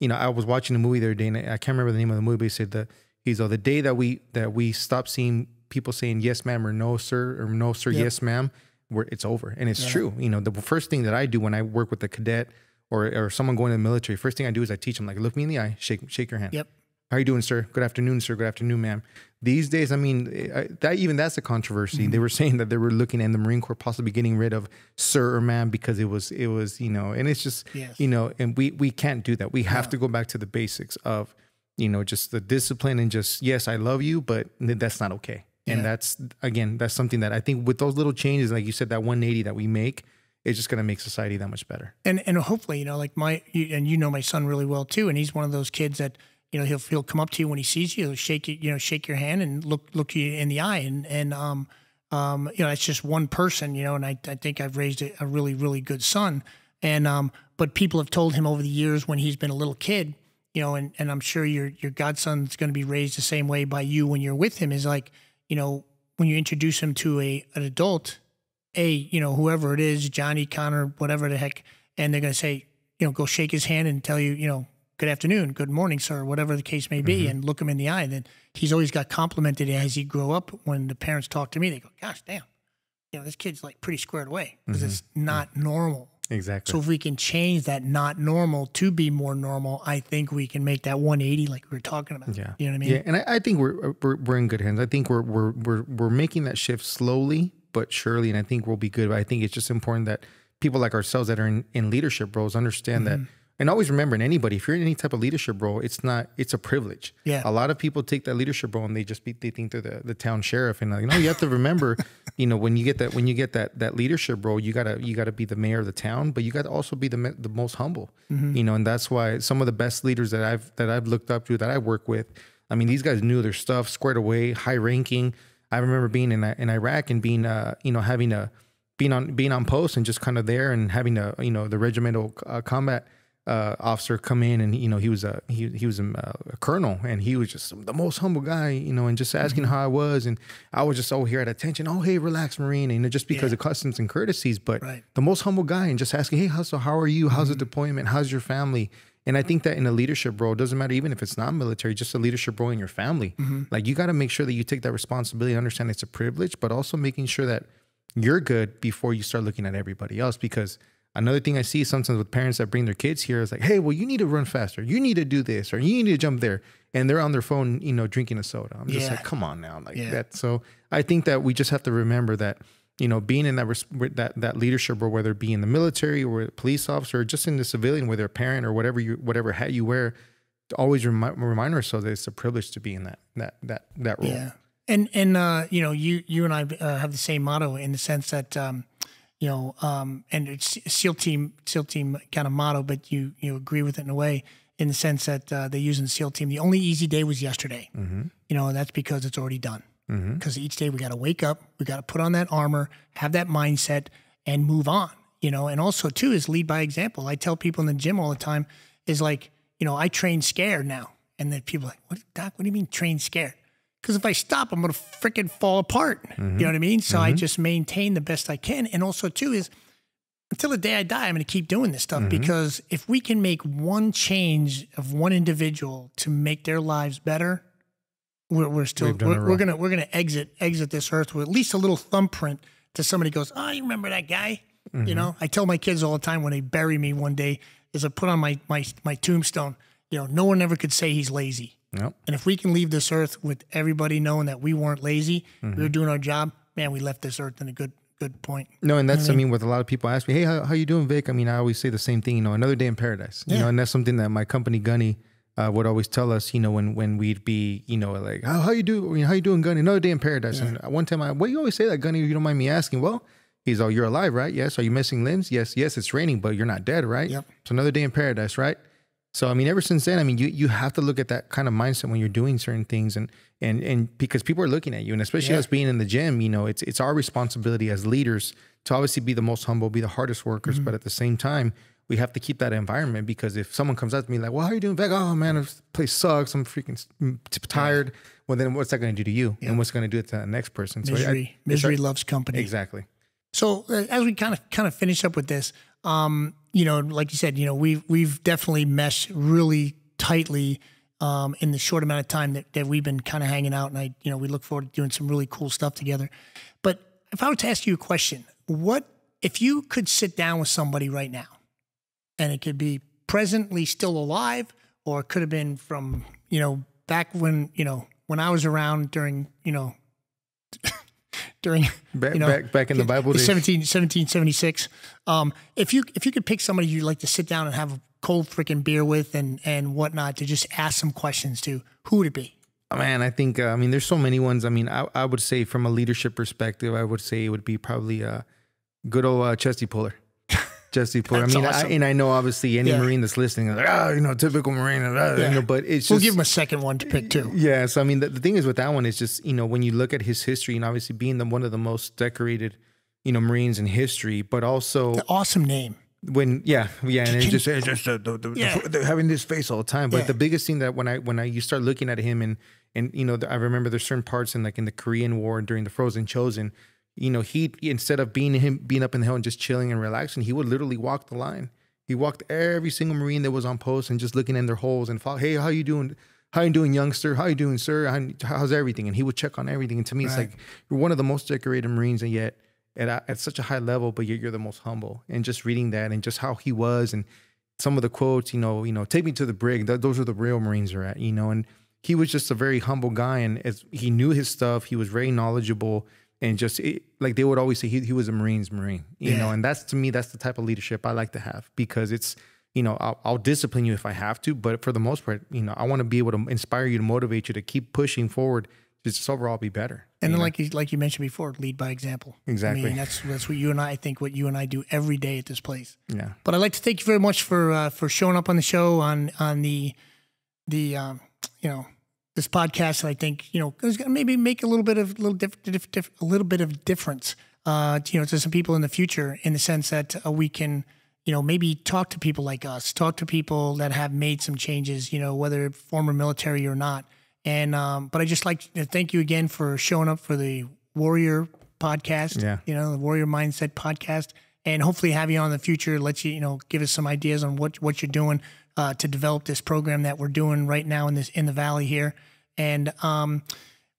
I was watching a movie the other day and I can't remember the name of the movie, but he said the day that we stop seeing people saying yes, ma'am, or no, sir, yes, ma'am, it's over. And it's true. The first thing that I do when I work with a cadet or someone going to the military, first thing I do is I teach them, like, look me in the eye, shake your hand. Yep. How are you doing, sir? Good afternoon, sir. Good afternoon, ma'am. These days, I mean, that's a controversy. Mm-hmm. They were saying that they were looking at the Marine Corps possibly getting rid of sir or ma'am because it was, and it's just, and we can't do that. We have to go back to the basics of, just the discipline and just, yes, I love you, but that's not okay. Yeah. And that's something that I think with those little changes, like you said, that 180 that we make, it's just going to make society that much better. And hopefully, like my son really well too. And he's one of those kids that, he'll come up to you when he sees you, he'll shake your hand and look you in the eye. And it's just one person, and I think I've raised a really, really good son. And, but people have told him over the years when he's been a little kid, and I'm sure your godson's going to be raised the same way by you when you're with him, is like, when you introduce him to an adult, whoever it is, Johnny, Connor, whatever the heck, and they're going to say, go shake his hand and tell you, good afternoon, good morning, sir, whatever the case may be, and look him in the eye. And then he's always got complimented as he grew up. When the parents talk to me, they go, gosh, damn, this kid's like pretty squared away because it's not normal. Exactly. So if we can change that not normal to be more normal, I think we can make that 180 like we were talking about. Yeah. You know what I mean? Yeah, and I think we're in good hands. I think we're making that shift slowly but surely, and I think we'll be good. But I think it's just important that people like ourselves that are in leadership roles understand that. And always remember, in anybody, if you're in any type of leadership role, it's a privilege. Yeah. A lot of people take that leadership role and they think they're the town sheriff. And you have to remember, when you get that leadership role, you gotta be the mayor of the town, but you got to also be the most humble. And that's why some of the best leaders that I've looked up to, that I work with, I mean, these guys knew their stuff, squared away, high ranking. I remember being in Iraq and being being on post and just kind of there and having the regimental combat officer come in, and he was a colonel, and he was just the most humble guy, and just asking how I was, and I was just here at attention. Oh, hey, relax, Marine, and just because of customs and courtesies, but the most humble guy, and just asking, hey, how are you? How's the deployment? How's your family? And I think that in a leadership role, it doesn't matter even if it's not military, just a leadership role in your family. Like, you got to make sure that you take that responsibility, understand it's a privilege, but also making sure that you're good before you start looking at everybody else. Because another thing I see sometimes with parents that bring their kids here is like, hey, well, you need to run faster. You need to do this, or you need to jump there. And they're on their phone, drinking a soda. I'm just like, come on now. That. So I think that we just have to remember that, being in that leadership role, whether it be in the military or a police officer, or just in the civilian, whether a parent or whatever hat you wear, to always remind ourselves that it's a privilege to be in that role. Yeah. And you and I have the same motto in the sense that, and it's SEAL team kind of motto, but you agree with it in a way, in the sense that they use in the SEAL team, the only easy day was yesterday. And that's because it's already done. Because each day we got to wake up, we got to put on that armor, have that mindset, and move on. And also too is lead by example. I tell people in the gym all the time is like, I train scared now. And then people are like, what, Doc, what do you mean train scared? Because if I stop, I'm going to freaking fall apart. You know what I mean? So I just maintain the best I can. And also, too, is until the day I die, I'm going to keep doing this stuff because if we can make one change of one individual to make their lives better, we're gonna exit this earth with at least a little thumbprint to somebody goes, oh, you remember that guy? I tell my kids all the time when they bury me one day is I put on my tombstone, no one ever could say he's lazy. Yep. And if we can leave this earth with everybody knowing that we weren't lazy, we were doing our job, man, we left this earth in a good point. No, and that's, I mean, what a lot of people ask me, hey, how you doing, Vic? I mean, I always say the same thing, another day in paradise. And that's something that my company, Gunny, would always tell us, when we'd be, like, how you doing? How you doing, Gunny? Another day in paradise. And one time, what you always say that, Gunny, if you don't mind me asking? Well, he's, oh, you're alive, right? Yes. Are you missing limbs? Yes, it's raining, but you're not dead, right? Yep. So another day in paradise, right? So, I mean, ever since then, I mean, you have to look at that kind of mindset when you're doing certain things and because people are looking at you, and especially us being in the gym, it's our responsibility as leaders to obviously be the most humble, be the hardest workers, but at the same time, we have to keep that environment because if someone comes up to me like, well, how are you doing, Vic? Oh man, this place sucks. I'm freaking tired. Well, then what's that going to do to you? And what's going to do it to the next person? Misery loves company. Exactly. So as we kind of finish up with this, like you said, we've definitely meshed really tightly in the short amount of time that we've been kind of hanging out, and we look forward to doing some really cool stuff together. But if I were to ask you a question, what if you could sit down with somebody right now, and it could be presently still alive, or it could have been from back when when I was around during back in the Bible days, 1776. If you could pick somebody you'd like to sit down and have a cold freaking beer with and whatnot to just ask some questions to, who would it be? Oh, man, I think there's so many ones. I mean, I would say from a leadership perspective, I would say it would be probably good old Chesty Puller. Chesty Puller. That's awesome. I know obviously any Marine that's listening is like, typical Marine, but it's just, we'll give him a second one to pick too. Yeah. So I mean, the thing is with that one is just, when you look at his history and obviously being one of the most decorated, Marines in history, but also the awesome name. And it's just having this face all the time. But the biggest thing that when you start looking at him and I remember there's certain parts in the Korean War during the Frozen Chosen. He instead of being up in the hill and just chilling and relaxing, he would literally walk the line. He walked every single Marine that was on post and just looking in their holes and follow, hey, how you doing? How you doing, youngster? How you doing, sir? How's everything? And he would check on everything. And to me, it's like you're one of the most decorated Marines, and yet at such a high level, but you're the most humble. And just reading that and just how he was and some of the quotes, take me to the brig. Those are the real Marines are at, and he was just a very humble guy. And as he knew his stuff, he was very knowledgeable. And just like they would always say, he was a Marine's Marine, you know, and to me, that's the type of leadership I like to have because it's, I'll discipline you if I have to, but for the most part, I want to be able to inspire you, to motivate you to keep pushing forward, just overall be better. And then like you mentioned before, lead by example. Exactly. I mean, that's what you and I think what you and I do every day at this place. Yeah. But I'd like to thank you very much for showing up on the show on the this podcast. I think is going to maybe make a little bit of difference to some people in the future, in the sense that we can maybe talk to people like us, talk to people that have made some changes, whether former military or not. And but I just like to thank you again for showing up for the Warrior podcast, the Warrior Mindset podcast, and hopefully have you on in the future. Let you give us some ideas on what you're doing to develop this program that we're doing right now in the Valley here. And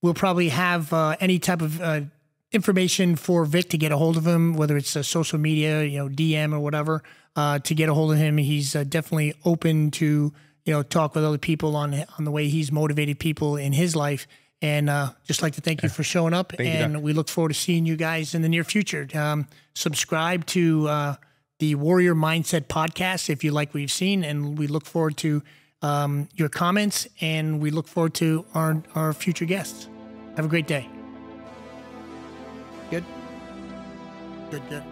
we'll probably have any type of information for Vic to get a hold of him, whether it's social media, DM or whatever, to get a hold of him. He's definitely open to talk with other people on the way he's motivated people in his life. And just like to thank you for showing up. And we look forward to seeing you guys in the near future. Subscribe to the Warrior Mindset podcast if you like what you've seen. And we look forward to your comments, and we look forward to our future guests. Have a great day. Good? Good.